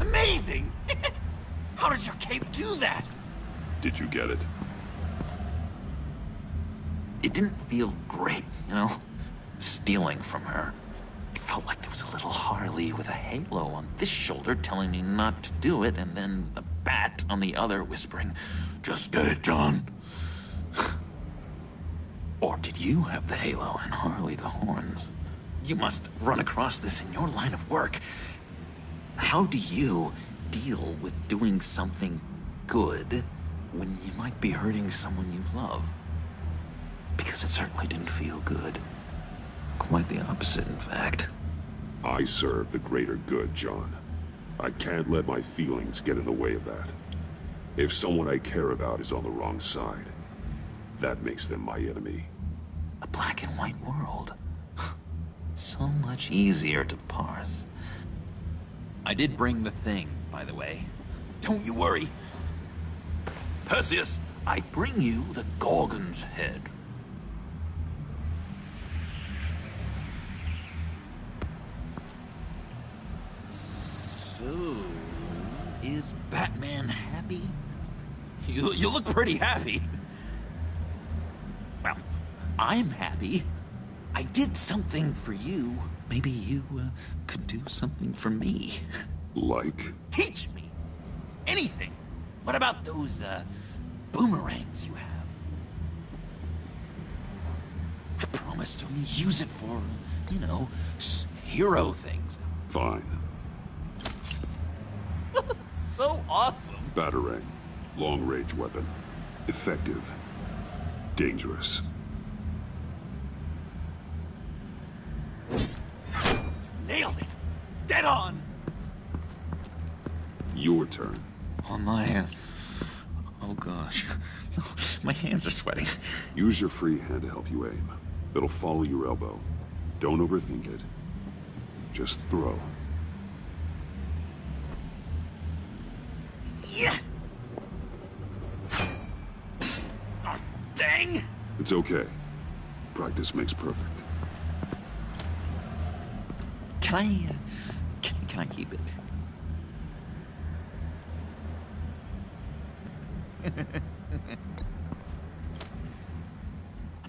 Amazing! How does your cape do that? Did you get it? It didn't feel great, you know? Stealing from her. It felt like there was a little Harley with a halo on this shoulder telling me not to do it, and then the bat on the other whispering, "Just get it, John." Or did you have the halo and Harley the horns? You must run across this in your line of work. How do you deal with doing something good when you might be hurting someone you love? Because it certainly didn't feel good. Quite the opposite, in fact. I serve the greater good, John. I can't let my feelings get in the way of that. If someone I care about is on the wrong side, that makes them my enemy. A black and white world. So much easier to parse. I did bring the thing, by the way. Don't you worry. Perseus, I bring you the Gorgon's head. So, is Batman happy? You look pretty happy. Well, I'm happy. I did something for you. Maybe you could do something for me. Like? Teach me. Anything. What about those boomerangs you have? I promise to only use it for, you know, hero things. Fine. So awesome. Batarang. Long-range weapon. Effective. Dangerous. Nailed it. Dead on. Your turn. On my oh gosh. My hands are sweating. Use your free hand to help you aim. It'll follow your elbow. Don't overthink it. Just throw. Yeah. Oh, dang. It's okay. Practice makes perfect. Can I can I keep it? I'm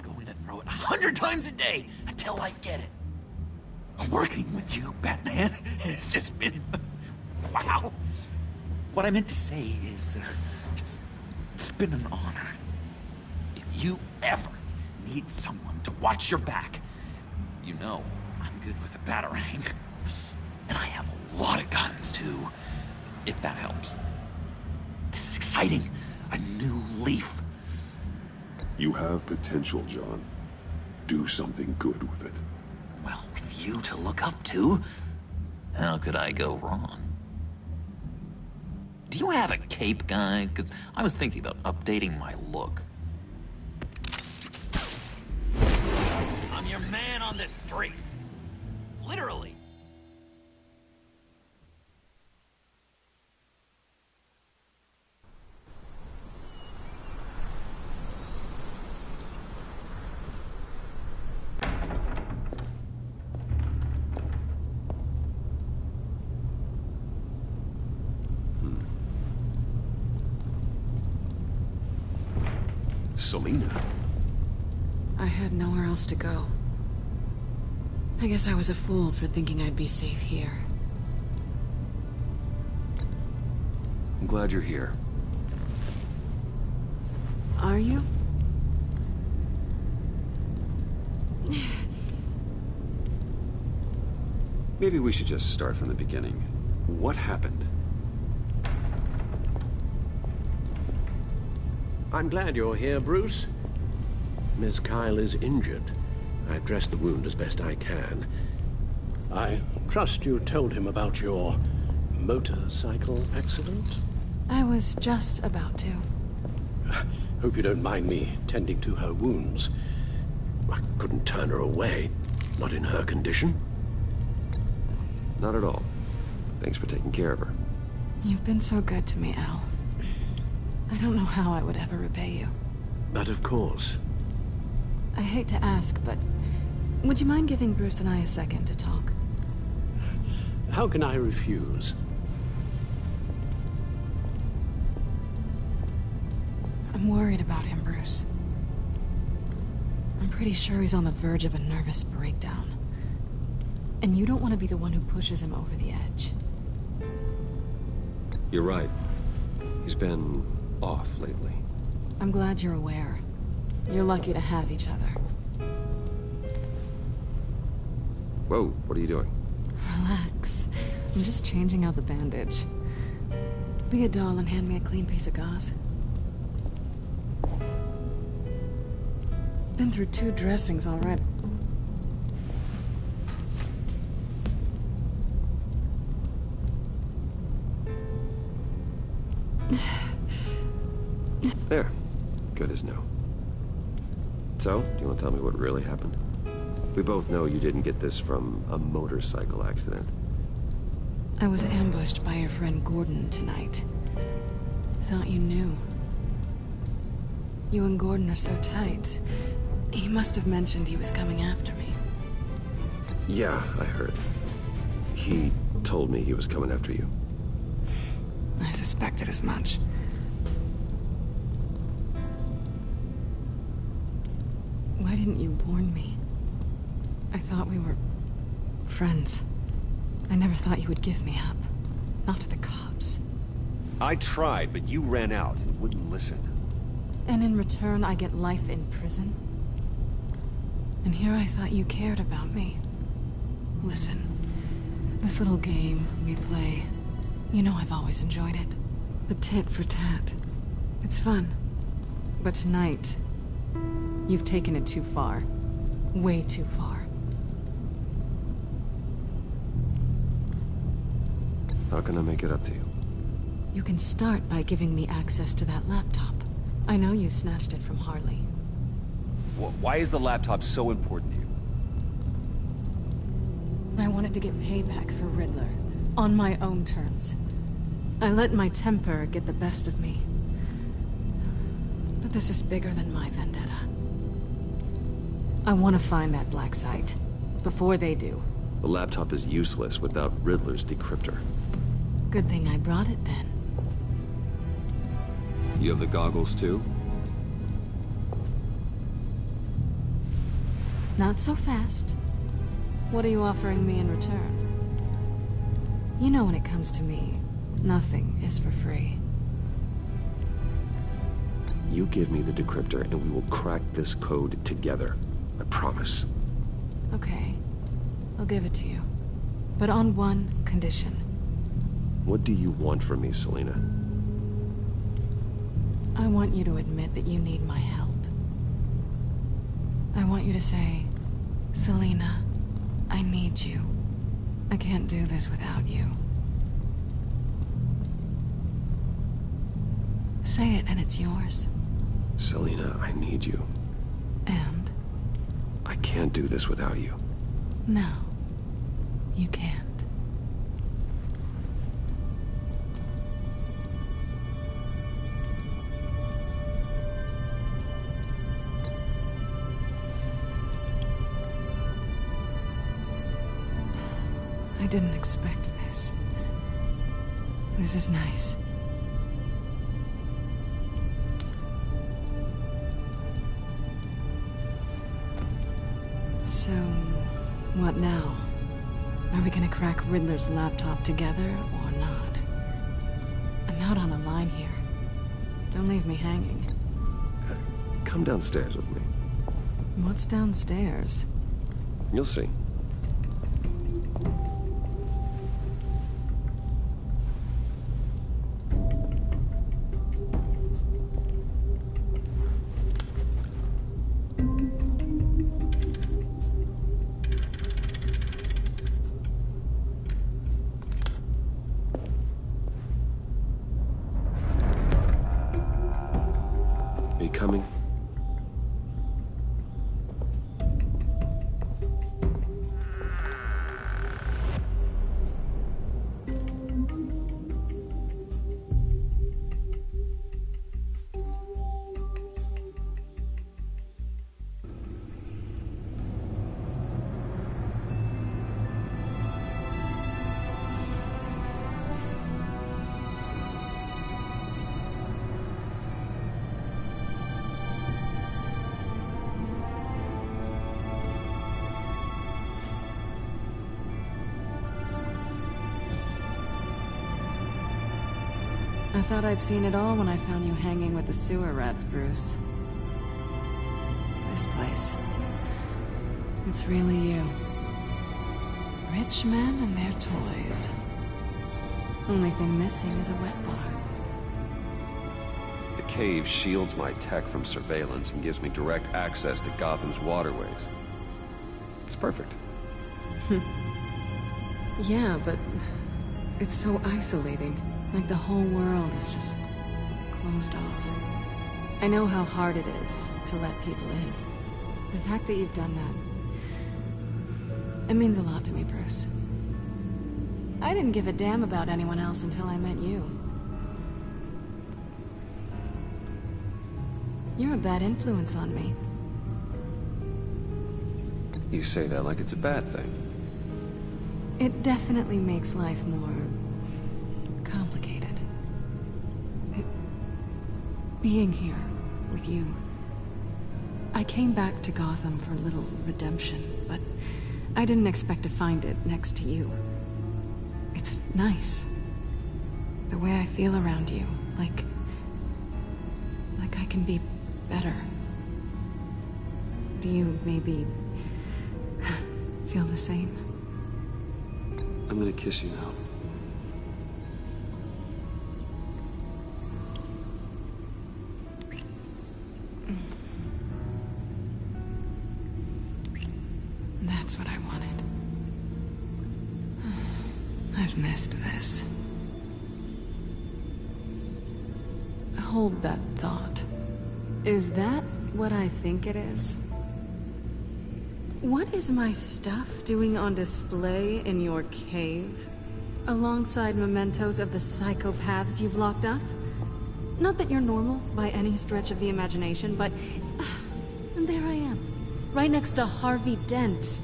going to throw it 100 times a day until I get it. Working with you, Batman, it's just been wow. What I meant to say is, it's been an honor. If you ever need someone to watch your back, you know I'm good with a batarang. And I have a lot of guns, too, if that helps. This is exciting. A new leaf. You have potential, John. Do something good with it. Well, with you to look up to, how could I go wrong? Do you have a cape, guy? Because I was thinking about updating my look. I'm your man on this street. Literally. Selina? I had nowhere else to go. I guess I was a fool for thinking I'd be safe here. I'm glad you're here. Are you? Maybe we should just start from the beginning. What happened? I'm glad you're here, Bruce. Miss Kyle is injured. I've dressed the wound as best I can. I trust you told him about your motorcycle accident? I was just about to. Hope you don't mind me tending to her wounds. I couldn't turn her away. Not in her condition. Not at all. Thanks for taking care of her. You've been so good to me, Al. I don't know how I would ever repay you. But of course. I hate to ask, but would you mind giving Bruce and I a second to talk? How can I refuse? I'm worried about him, Bruce. I'm pretty sure he's on the verge of a nervous breakdown. And you don't want to be the one who pushes him over the edge. You're right. He's been off lately. I'm glad you're aware. You're lucky to have each other. Whoa, what are you doing? Relax. I'm just changing out the bandage. Be a doll and hand me a clean piece of gauze. Been through 2 dressings already. There. Good as new. So, do you want to tell me what really happened? We both know you didn't get this from a motorcycle accident. I was ambushed by your friend Gordon tonight. Thought you knew. You and Gordon are so tight. He must have mentioned he was coming after me. Yeah, I heard. He told me he was coming after you. I suspected as much. Why didn't you warn me? I thought we were friends. I never thought you would give me up. Not to the cops. I tried, but you ran out and wouldn't listen. And in return, I get life in prison? And here I thought you cared about me. Listen, this little game we play, you know I've always enjoyed it. The tit for tat. It's fun. But tonight, you've taken it too far. Way too far. How can I make it up to you? You can start by giving me access to that laptop. I know you snatched it from Harley. Why is the laptop so important to you? I wanted to get payback for Riddler. On my own terms. I let my temper get the best of me. But this is bigger than my vendetta. I want to find that black site. Before they do. The laptop is useless without Riddler's decryptor. Good thing I brought it then. You have the goggles too? Not so fast. What are you offering me in return? You know when it comes to me, nothing is for free. You give me the decryptor and we will crack this code together. I promise. Okay. I'll give it to you. But on one condition. What do you want from me, Selina? I want you to admit that you need my help. I want you to say, Selina, I need you. I can't do this without you. Say it and it's yours. Selina, I need you. And? I can't do this without you. No, you can't. I didn't expect this. This is nice. So, what now? Are we gonna crack Riddler's laptop together or not? I'm out on a line here. Don't leave me hanging. Come downstairs with me. What's downstairs? You'll see. Are you coming? thought I'd seen it all when I found you hanging with the sewer rats, Bruce. This place. It's really you. Rich men and their toys. Only thing missing is a wet bar. The cave shields my tech from surveillance and gives me direct access to Gotham's waterways. It's perfect. Yeah, but it's so isolating. Like the whole world is just closed off. I know how hard it is to let people in. The fact that you've done that, it means a lot to me, Bruce. I didn't give a damn about anyone else until I met you. You're a bad influence on me. You say that like it's a bad thing. It definitely makes life more complicated. Being here with you. I came back to Gotham for a little redemption, but I didn't expect to find it next to you. It's nice. The way I feel around you, like I can be better. Do you maybe feel the same? I'm gonna kiss you now. That's what I wanted. I've missed this. Hold that thought. Is that what I think it is? What is my stuff doing on display in your cave? Alongside mementos of the psychopaths you've locked up? Not that you're normal by any stretch of the imagination, but there I am. Right next to Harvey Dent.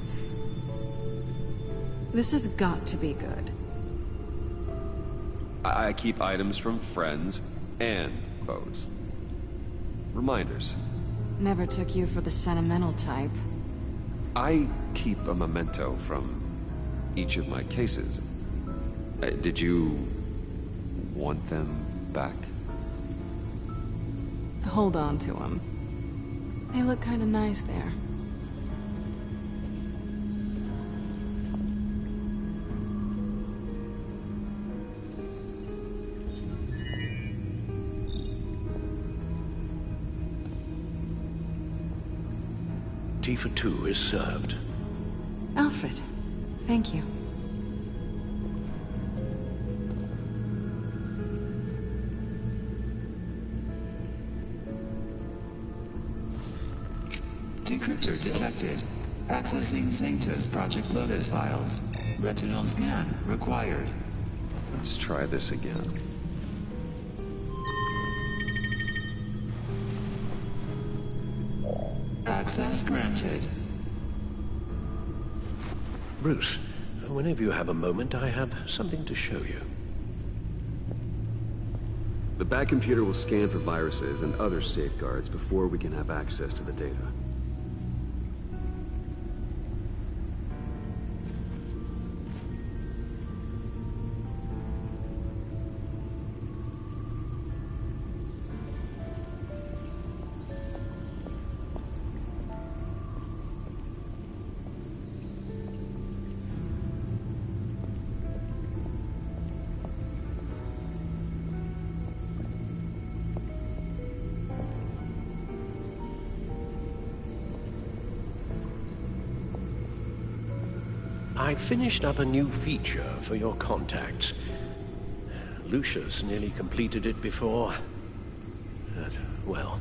This has got to be good. I keep items from friends and foes. Reminders. Never took you for the sentimental type. I keep a memento from each of my cases. Did you want them back? Hold on to them. They look kind of nice there. Tea for two is served. Alfred, thank you. Decryptor detected. Accessing Sanctus Project Lotus files. Retinal scan required. Let's try this again. Access granted. Bruce, whenever you have a moment, I have something to show you. The back computer will scan for viruses and other safeguards before we can have access to the data. I finished up a new feature for your contacts. Lucius nearly completed it before. Well,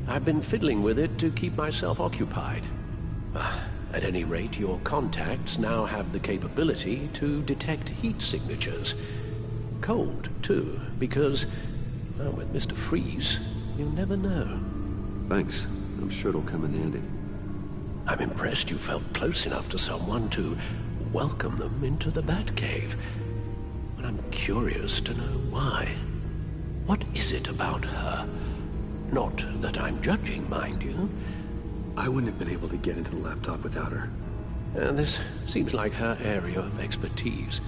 I've been fiddling with it to keep myself occupied. At any rate, your contacts now have the capability to detect heat signatures. Cold, too, because, well, with Mr. Freeze, you never know. Thanks. I'm sure it'll come in handy. I'm impressed you felt close enough to someone to welcome them into the Batcave. But I'm curious to know why. What is it about her? Not that I'm judging, mind you. I wouldn't have been able to get into the laptop without her. This seems like her area of expertise,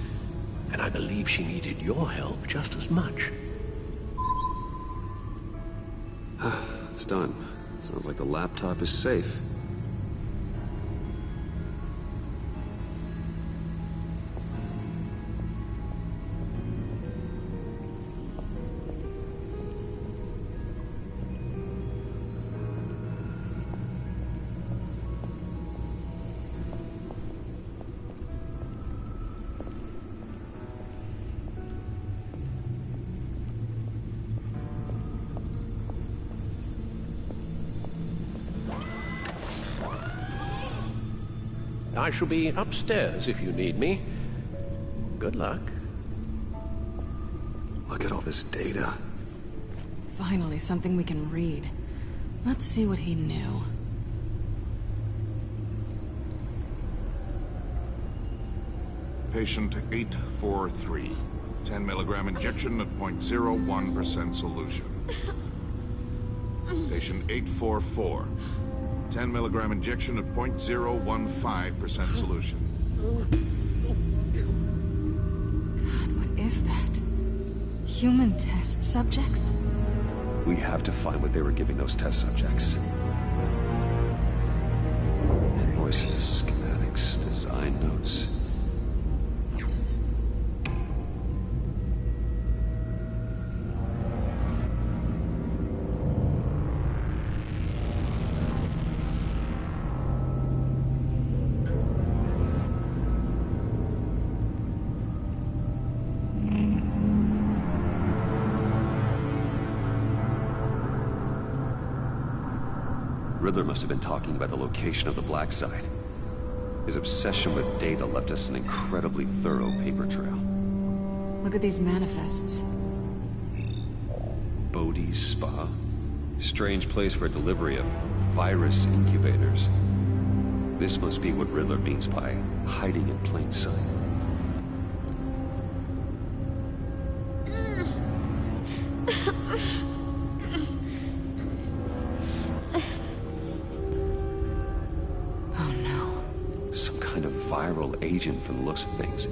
and I believe she needed your help just as much. It's done. Sounds like the laptop is safe. I shall be upstairs if you need me. Good luck. Look at all this data. Finally, something we can read. Let's see what he knew. Patient 843. 10 milligram injection at 0.01% solution. Patient 844. 10 milligram injection at 0.015% solution. God, what is that? Human test subjects? We have to find what they were giving those test subjects. Invoices, schematics, design notes. Riddler must have been talking about the location of the black site. His obsession with data left us an incredibly thorough paper trail. Look at these manifests. Bodhi's Spa? Strange place for delivery of virus incubators. This must be what Riddler means by hiding in plain sight. Viral agent from the looks of things.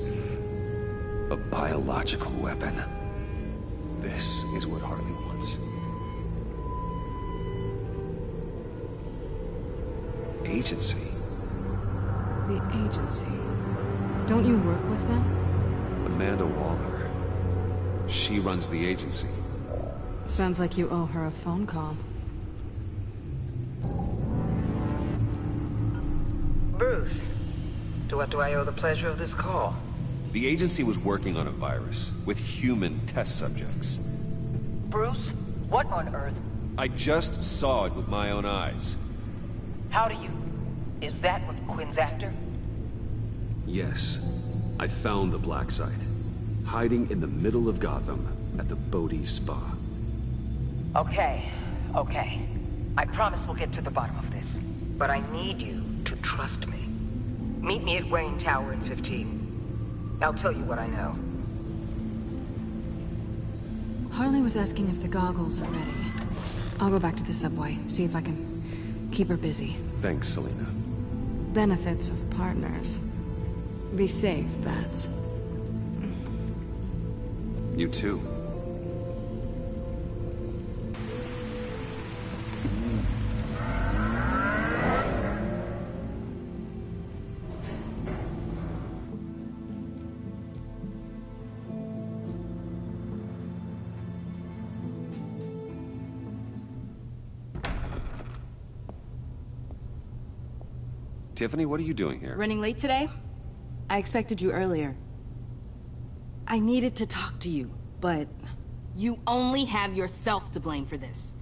A biological weapon. This is what Harley wants. Agency. The agency. Don't you work with them? Amanda Waller. She runs the agency. Sounds like you owe her a phone call. Bruce. To what do I owe the pleasure of this call? The agency was working on a virus with human test subjects. Bruce, what on earth? I just saw it with my own eyes. How do you? Is that what Quinn's after? Yes. I found the black site. Hiding in the middle of Gotham at the Bodhi's Spa. Okay. I promise we'll get to the bottom of this. But I need you to trust me. Meet me at Wayne Tower in 15. I'll tell you what I know. Harley was asking if the goggles are ready. I'll go back to the subway, see if I can keep her busy. Thanks, Selina. Benefits of partners. Be safe, Bats. You too. Tiffany, what are you doing here? Running late today? I expected you earlier. I needed to talk to you, but you only have yourself to blame for this.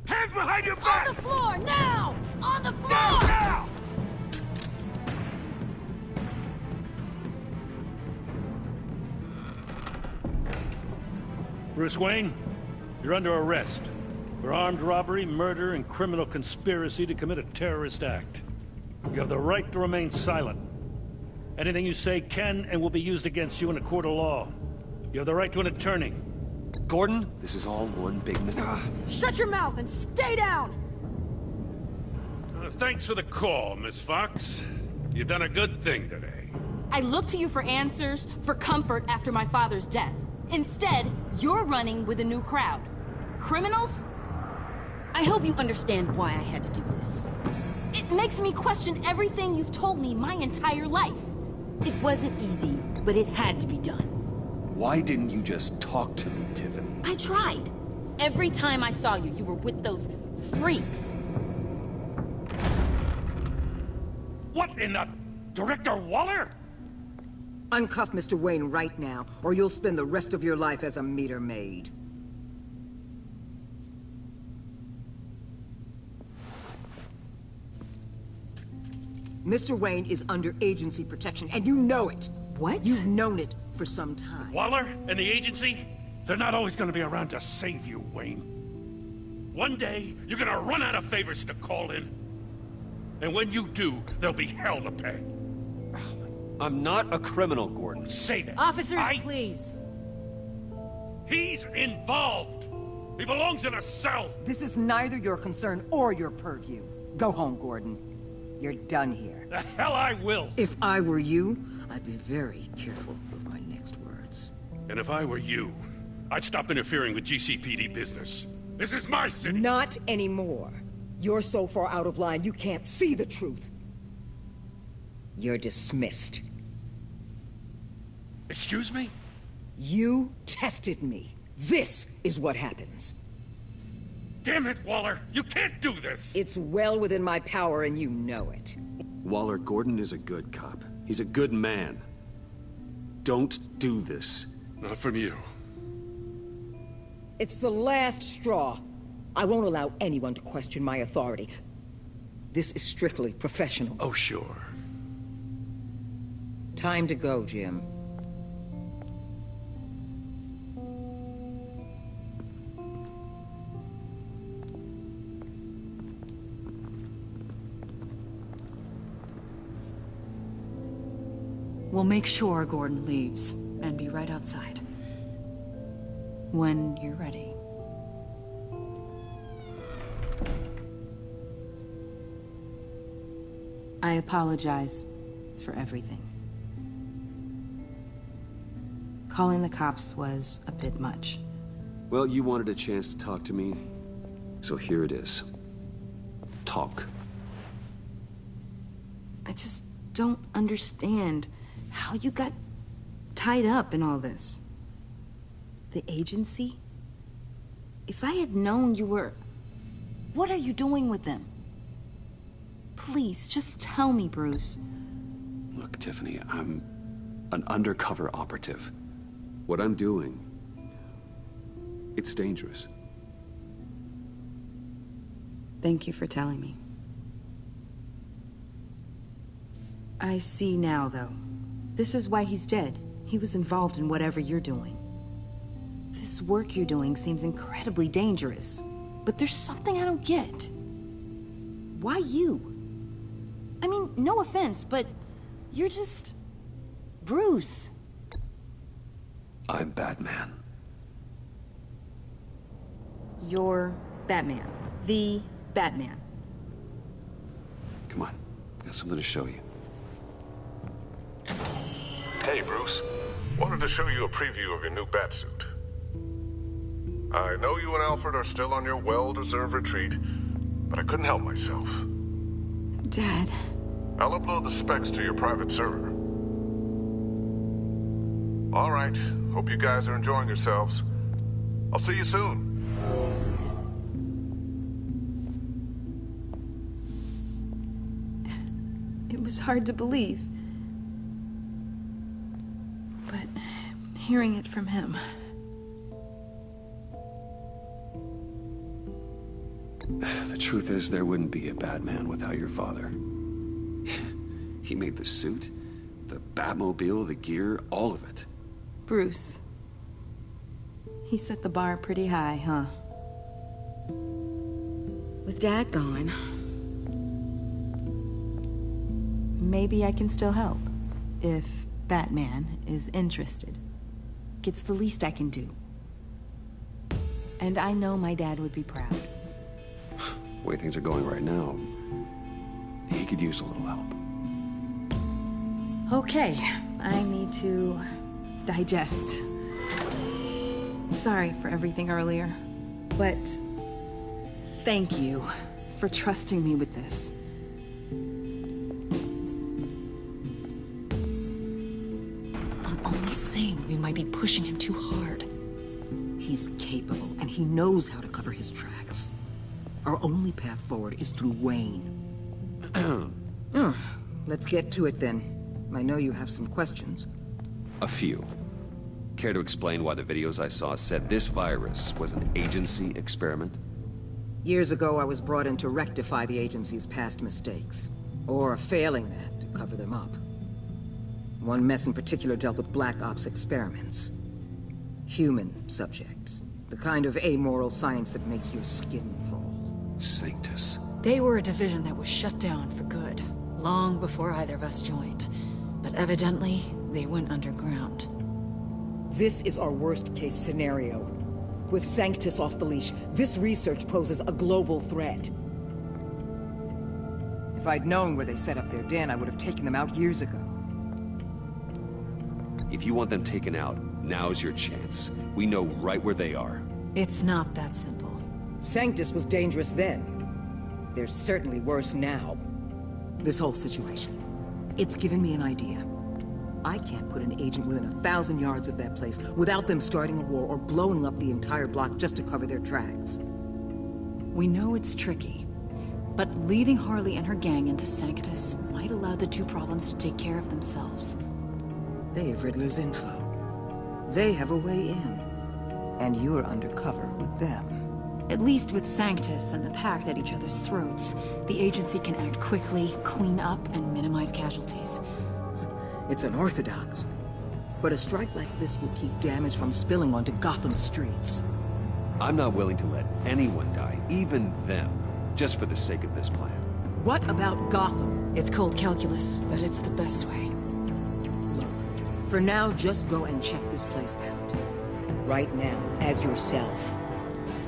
Hands behind your back! On the floor, now! On the floor! Now! Bruce Wayne, you're under arrest for armed robbery, murder, and criminal conspiracy to commit a terrorist act. You have the right to remain silent. Anything you say can and will be used against you in a court of law. You have the right to an attorney. Gordon, this is all one big mistake. Shut your mouth and stay down! Thanks for the call, Miss Fox. You've done a good thing today. I look to you for answers, for comfort after my father's death. Instead, you're running with a new crowd. criminals? I hope you understand why I had to do this. It makes me question everything you've told me my entire life. It wasn't easy, but it had to be done. Why didn't you just talk to me, Tiffany? I tried. Every time I saw you, you were with those freaks. What in the... Director Waller? Uncuff Mr. Wayne right now, or you'll spend the rest of your life as a meter maid. Mr. Wayne is under agency protection, and you know it. What? You've known it for some time. Waller and the agency? They're not always gonna be around to save you, Wayne. One day, you're gonna run out of favors to call in. And when you do, there'll be hell to pay. I'm not a criminal, Gordon. Save it. Officers, please. He's involved. He belongs in a cell. This is neither your concern or your purview. Go home, Gordon. You're done here. The hell I will. If I were you, I'd be very careful with my next words. And if I were you, I'd stop interfering with GCPD business. This is my city. Not anymore. You're so far out of line, you can't see the truth. You're dismissed. Excuse me? You tested me. This is what happens. Damn it, Waller! You can't do this! It's well within my power, and you know it. Waller, Gordon is a good cop. He's a good man. Don't do this. Not from you. It's the last straw. I won't allow anyone to question my authority. This is strictly professional. Oh, sure. Time to go, Jim. We'll make sure Gordon leaves, and be right outside. When you're ready. I apologize for everything. Calling the cops was a bit much. Well, you wanted a chance to talk to me, so here it is. Talk. I just don't understand how you got tied up in all this. The agency? If I had known you were... What are you doing with them? Please, just tell me, Bruce. Look, Tiffany, I'm an undercover operative. What I'm doing, it's dangerous. Thank you for telling me. I see now, though. This is why he's dead. He was involved in whatever you're doing. This work you're doing seems incredibly dangerous. But there's something I don't get. Why you? I mean, no offense, but you're just... Bruce. I'm Batman. You're Batman. The Batman. Come on, got something to show you. Hey, Bruce. Wanted to show you a preview of your new Batsuit. I know you and Alfred are still on your well-deserved retreat, but I couldn't help myself. Dad. I'll upload the specs to your private server. All right. Hope you guys are enjoying yourselves. I'll see you soon. It was hard to believe. But hearing it from him... The truth is, there wouldn't be a Batman without your father. He made the suit, the Batmobile, the gear, all of it. Bruce. He set the bar pretty high, huh? With Dad gone... maybe I can still help. If Batman is interested. It's the least I can do. And I know my dad would be proud. The way things are going right now, he could use a little help. Okay, I need to digest. Sorry for everything earlier. but thank you for trusting me with this. I'm only saying we might be pushing him too hard. He's capable, and he knows how to cover his tracks. Our only path forward is through Wayne. Let's get to it then. I know you have some questions. A few. Care to explain why the videos I saw said this virus was an agency experiment? Years ago, I was brought in to rectify the agency's past mistakes. Or failing that, to cover them up. One mess in particular dealt with Black Ops experiments. Human subjects. The kind of amoral science that makes your skin crawl. Sanctus. They were a division that was shut down for good, long before either of us joined. But evidently, they went underground. This is our worst-case scenario. With Sanctus off the leash, this research poses a global threat. If I'd known where they set up their den, I would have taken them out years ago. If you want them taken out, now's your chance. We know right where they are. It's not that simple. Sanctus was dangerous then. They're certainly worse now. This whole situation, it's given me an idea. I can't put an agent within 1,000 yards of that place without them starting a war or blowing up the entire block just to cover their tracks. We know it's tricky, but leading Harley and her gang into Sanctus might allow the two problems to take care of themselves. They have Riddler's info. They have a way in. And you're undercover with them. At least with Sanctus and the Pact at each other's throats, the agency can act quickly, clean up, and minimize casualties. It's unorthodox. But a strike like this will keep damage from spilling onto Gotham streets. I'm not willing to let anyone die, even them, just for the sake of this plan. What about Gotham? It's cold calculus, but it's the best way. Look, for now, just go and check this place out. Right now, as yourself.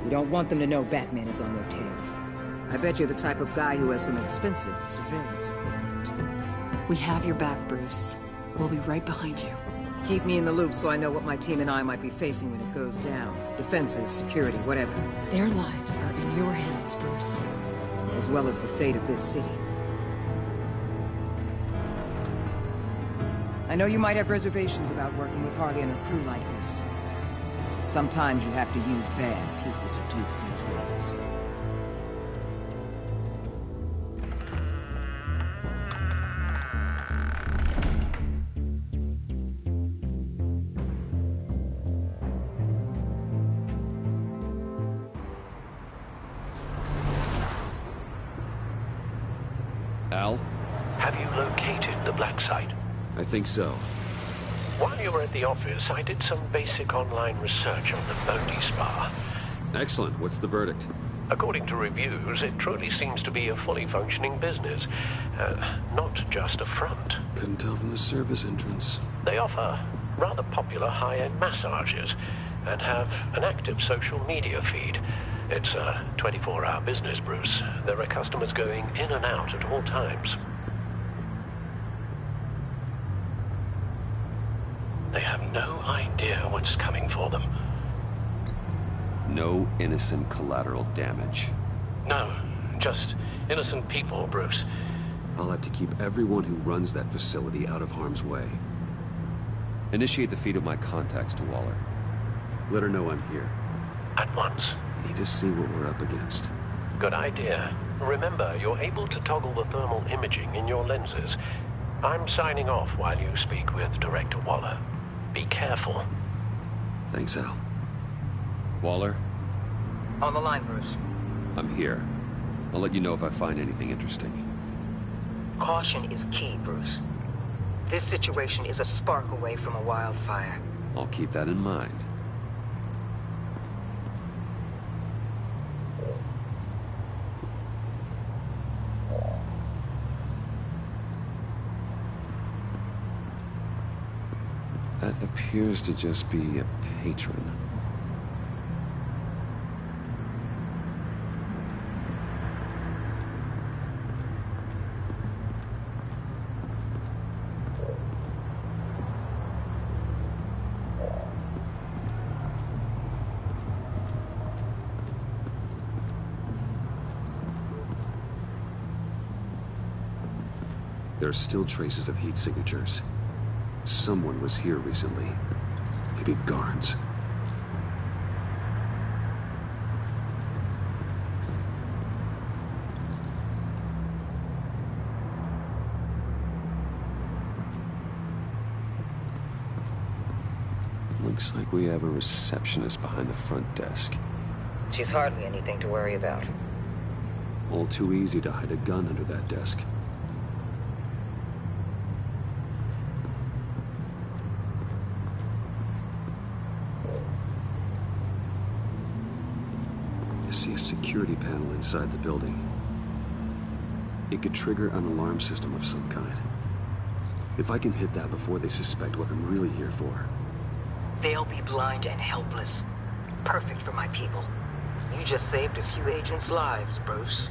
We don't want them to know Batman is on their tail. I bet you're the type of guy who has some expensive surveillance equipment. We have your back, Bruce. We'll be right behind you. Keep me in the loop so I know what my team and I might be facing when it goes down. Defenses, security, whatever. Their lives are in your hands, Bruce. As well as the fate of this city. I know you might have reservations about working with Harley and her crew like this. Sometimes you have to use bad people to do good things. Al? Have you located the black site? I think so. While you were at the office, I did some basic online research on the Bodhi Spa. Excellent. What's the verdict? According to reviews, it truly seems to be a fully functioning business. Not just a front. Couldn't tell from the service entrance. They offer rather popular high-end massages and have an active social media feed. It's a 24-hour business, Bruce. There are customers going in and out at all times. They have no idea what's coming for them. No innocent collateral damage. No, just innocent people, Bruce. I'll have to keep everyone who runs that facility out of harm's way. Initiate the feed of my contacts to Waller. Let her know I'm here. At once. Need to see what we're up against. Good idea. Remember, you're able to toggle the thermal imaging in your lenses. I'm signing off while you speak with Director Waller. Be careful. Thanks, Al. Waller? On the line, Bruce. I'm here. I'll let you know if I find anything interesting. Caution is key, Bruce. This situation is a spark away from a wildfire. I'll keep that in mind. That appears to just be a patron. There are still traces of heat signatures. Someone was here recently. Maybe guards. Looks like we have a receptionist behind the front desk. She's hardly anything to worry about. All too easy to hide a gun under that desk. I see a security panel inside the building. It could trigger an alarm system of some kind. If I can hit that before they suspect what I'm really here for. They'll be blind and helpless. Perfect for my people. You just saved a few agents' lives, Bruce.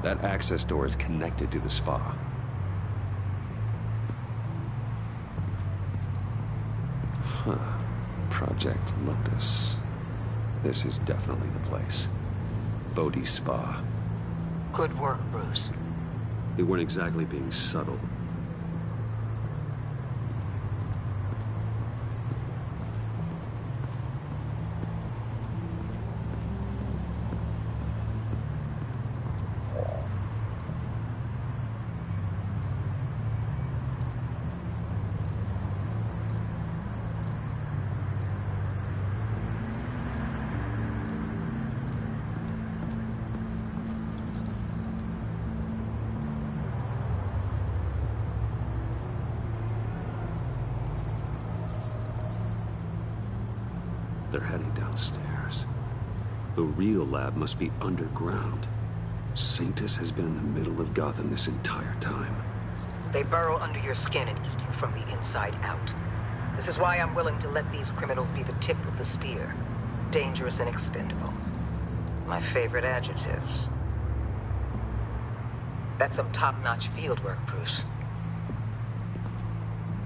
That access door is connected to the spa. Huh. Project Lotus. This is definitely the place. Bodhi's spa. Good work, Bruce. They weren't exactly being subtle. They're heading downstairs. The real lab must be underground. Sanctus has been in the middle of Gotham this entire time. They burrow under your skin and eat you from the inside out. This is why I'm willing to let these criminals be the tip of the spear. Dangerous and expendable. My favorite adjectives. That's some top-notch field work, Bruce.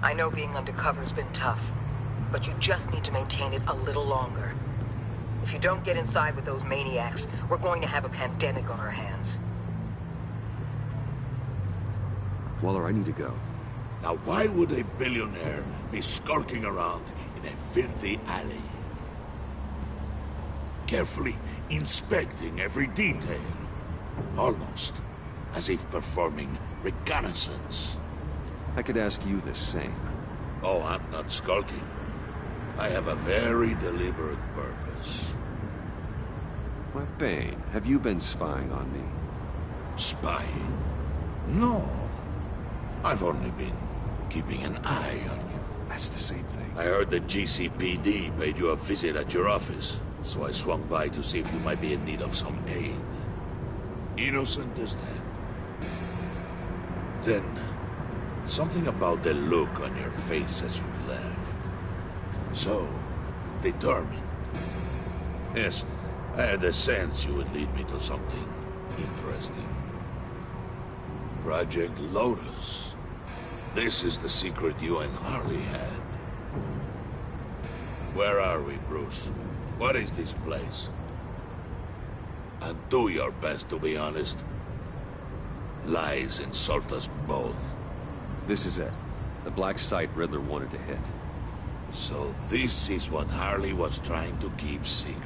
I know being undercover's been tough, but you just need to maintain it a little longer. If you don't get inside with those maniacs, we're going to have a pandemic on our hands. Waller, I need to go. Now why would a billionaire be skulking around in a filthy alley? Carefully inspecting every detail. Almost as if performing reconnaissance. I could ask you the same. Oh, I'm not skulking. I have a very deliberate purpose. Why, Bane, have you been spying on me? Spying? No. I've only been keeping an eye on you. That's the same thing. I heard the GCPD paid you a visit at your office, so I swung by to see if you might be in need of some aid. Innocent as that. Then, something about the look on your face as you left. So, determined. Yes, I had a sense you would lead me to something interesting. Project Lotus. This is the secret you and Harley had. Where are we, Bruce? What is this place? And do your best to be honest. Lies insult us both. This is it. The black site Riddler wanted to hit. So this is what Harley was trying to keep secret.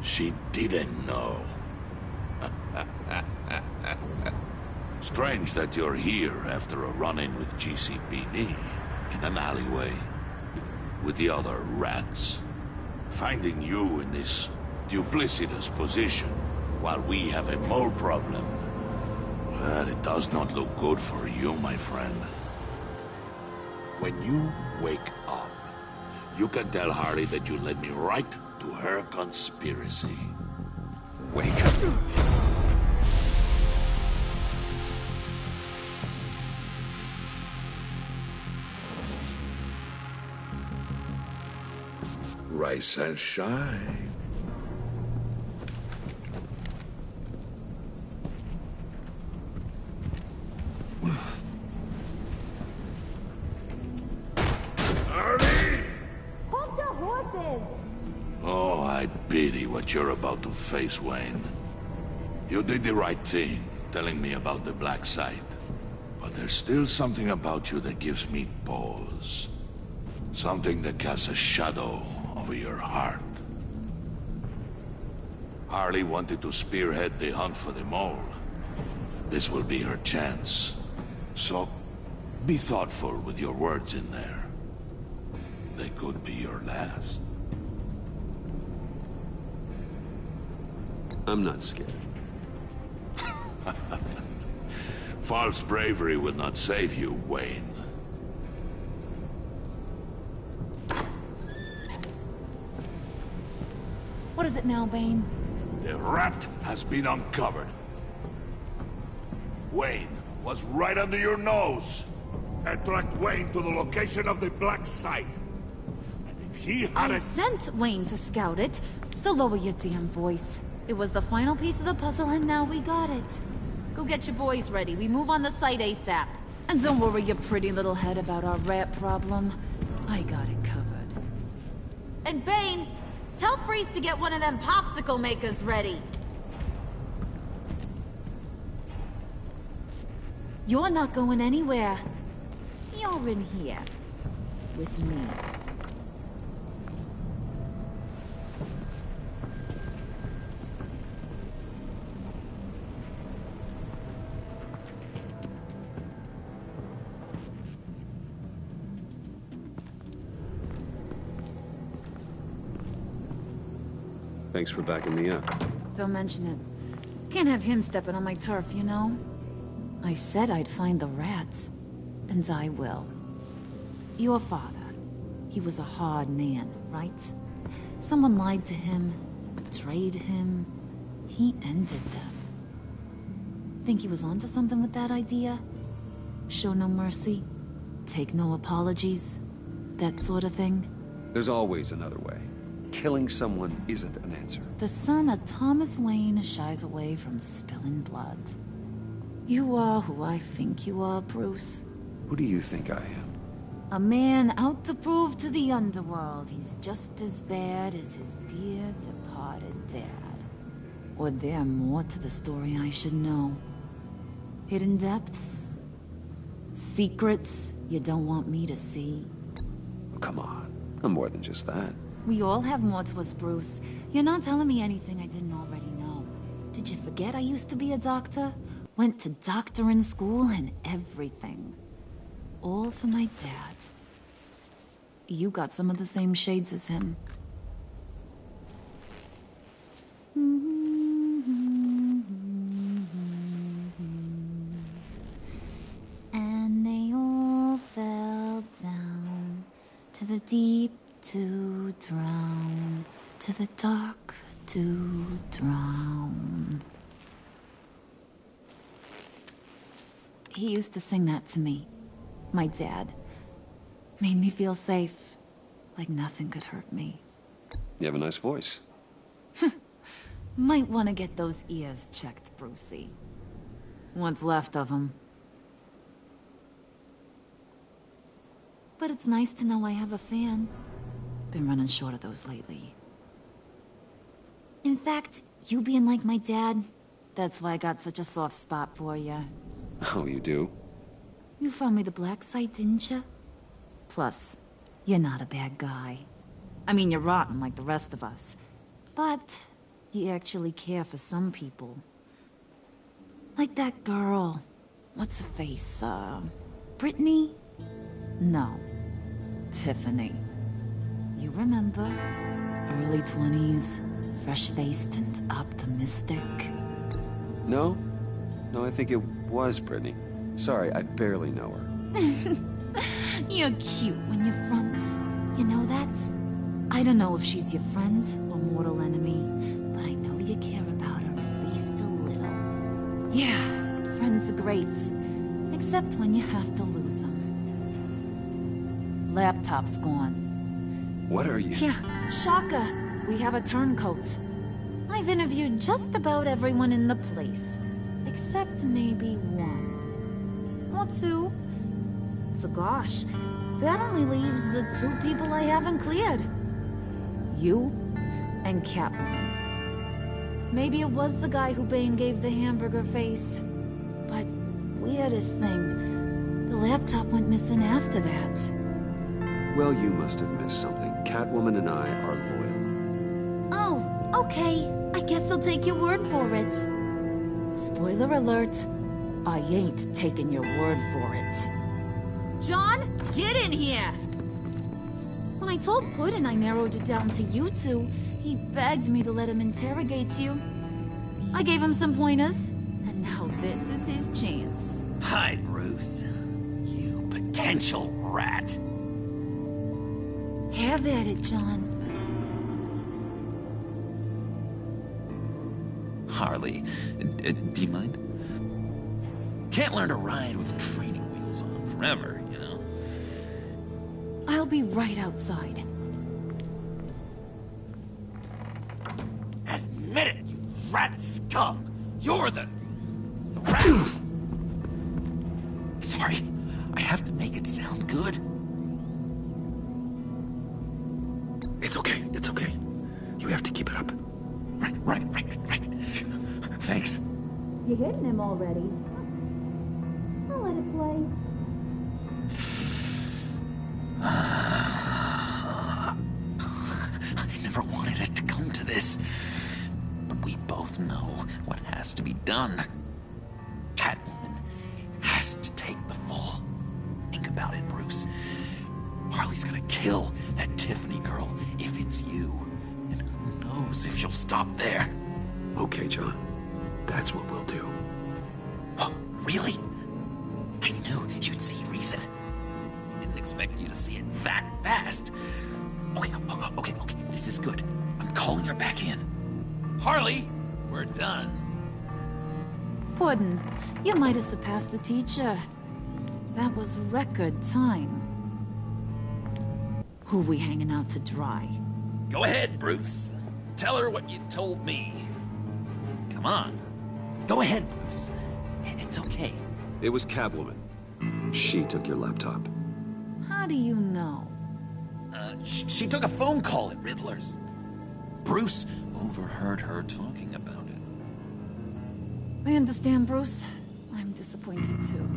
She didn't know. Strange that you're here after a run-in with GCPD in an alleyway with the other rats. Finding you in this duplicitous position while we have a mole problem. Well, it does not look good for you, my friend. When you wake up, you can tell Harley that you led me right to her conspiracy. Wake up. Rise and shine. Hold your horses! Oh, I pity what you're about to face, Wayne. You did the right thing, telling me about the black site. But there's still something about you that gives me pause. Something that casts a shadow over your heart. Harley wanted to spearhead the hunt for the mole. This will be her chance. So, be thoughtful with your words in there. They could be your last. I'm not scared. False bravery will not save you, Wayne. What is it now, Bane? The rat has been uncovered. Wayne was right under your nose. I tracked Wayne to the location of the black site. And if he had I sent Wayne to scout it, so lower your damn voice. It was the final piece of the puzzle, and now we got it. Go get your boys ready. We move on the site ASAP. And don't worry your pretty little head about our rat problem. I got it covered. And Bane, tell Freeze to get one of them popsicle makers ready. You're not going anywhere. You're in here. With me. Thanks for backing me up. Don't mention it. Can't have him stepping on my turf, you know? I said I'd find the rats. And I will. Your father. He was a hard man, right? Someone lied to him, betrayed him. He ended them. Think he was onto something with that idea? Show no mercy? Take no apologies? That sort of thing? There's always another way. Killing someone isn't an answer. The son of Thomas Wayne shies away from spilling blood. You are who I think you are, Bruce. Who do you think I am? A man out to prove to the underworld he's just as bad as his dear departed dad. Or there more to the story I should know. Hidden depths? Secrets you don't want me to see? Oh, come on. I'm more than just that. We all have more to us, Bruce. You're not telling me anything I didn't already know. Did you forget I used to be a doctor? Went to doctoring school and everything. All for my dad. You got some of the same shades as him. And they all fell down to the deep to drown, to the dark to drown. He used to sing that to me. My dad. Made me feel safe. Like nothing could hurt me. You have a nice voice. Might want to get those ears checked, Brucey. What's left of them. But it's nice to know I have a fan. Been running short of those lately. In fact, you being like my dad, that's why I got such a soft spot for you. Oh, you do? You found me the black site, didn't you? Plus, you're not a bad guy. I mean, you're rotten like the rest of us. But you actually care for some people. Like that girl. What's her face? Brittany? No. Tiffany. You remember? Early 20s, fresh-faced and optimistic. No? No, I think it was Brittany. Sorry, I barely know her. You're cute when you're friends. You know that? I don't know if she's your friend or mortal enemy, but I know you care about her at least a little. Yeah, friends are great. Except when you have to lose them. Laptop's gone. What are you... Yeah, Shaka. We have a turncoat. I've interviewed just about everyone in the place. Except maybe one. Or two. So gosh, that only leaves the two people I haven't cleared. You and Catwoman. Maybe it was the guy who Bane gave the hamburger face. But weirdest thing, the laptop went missing after that. Well, you must have missed something. Catwoman and I are loyal. Oh, okay. I guess I'll take your word for it. Spoiler alert, I ain't taking your word for it. John, get in here! When I told Puddin' I narrowed it down to you two, he begged me to let him interrogate you. I gave him some pointers, and now this is his chance. Hi, Bruce. You potential rat. Have at it, John. Harley, do you mind? Can't learn to ride with training wheels on forever, you know? I'll be right outside. Admit it, you rat scum! You're the rat! Sorry, I have to make it sound good. It's okay, it's okay. You have to keep it up. Right. Thanks. You hitting him already? I'll let it play. I never wanted it to come to this. But we both know what has to be done. Catwoman has to take the fall. Think about it, Bruce. Harley's gonna kill that Tiffany girl if it's you. And who knows if she'll stop there. Okay, John. That's what we'll do. What? Really? I knew you'd see reason. Didn't expect you to see it that fast. Okay. This is good. I'm calling her back in. Harley, we're done. Puddin', you might have surpassed the teacher. That was record time. Who we hanging out to dry? Go ahead, Bruce. Tell her what you told me. Come on. Go ahead, Bruce. It's okay. It was Catwoman. She took your laptop. How do you know? She took a phone call at Riddler's. Bruce overheard her talking about it. I understand, Bruce. I'm disappointed too.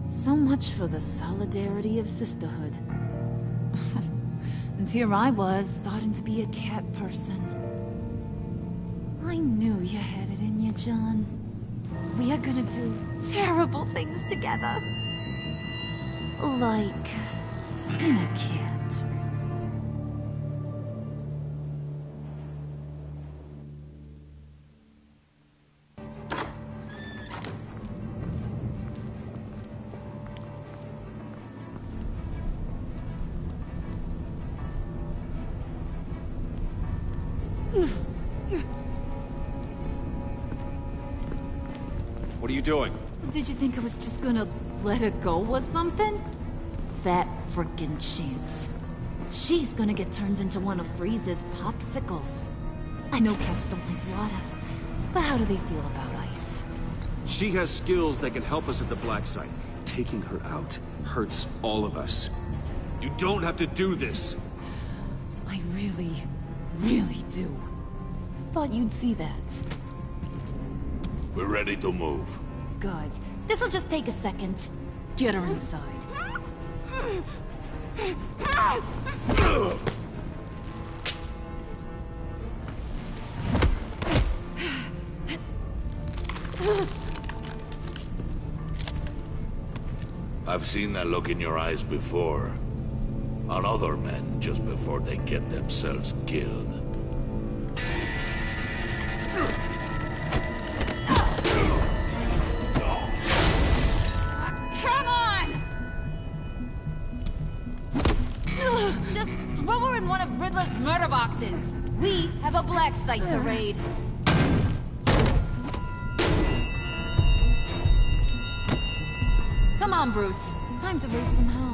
So much for the solidarity of sisterhood. And here I was, starting to be a cat person. I knew you had it in you, John. We are gonna do terrible things together. Like skin a cat. What are you doing? Did you think I was just gonna let her go or something? That frickin' chance. She's gonna get turned into one of Freeze's popsicles. I know cats don't like water, but how do they feel about ice? She has skills that can help us at the black site. Taking her out hurts all of us. You don't have to do this. I really, really do. Thought you'd see that. We're ready to move. Good. This'll just take a second. Get her inside. I've seen that look in your eyes before. On other men just before they get themselves killed. Come on! Just throw her in one of Riddler's murder boxes. We have a black site to raid. Come on, Bruce. Time to raise some hell.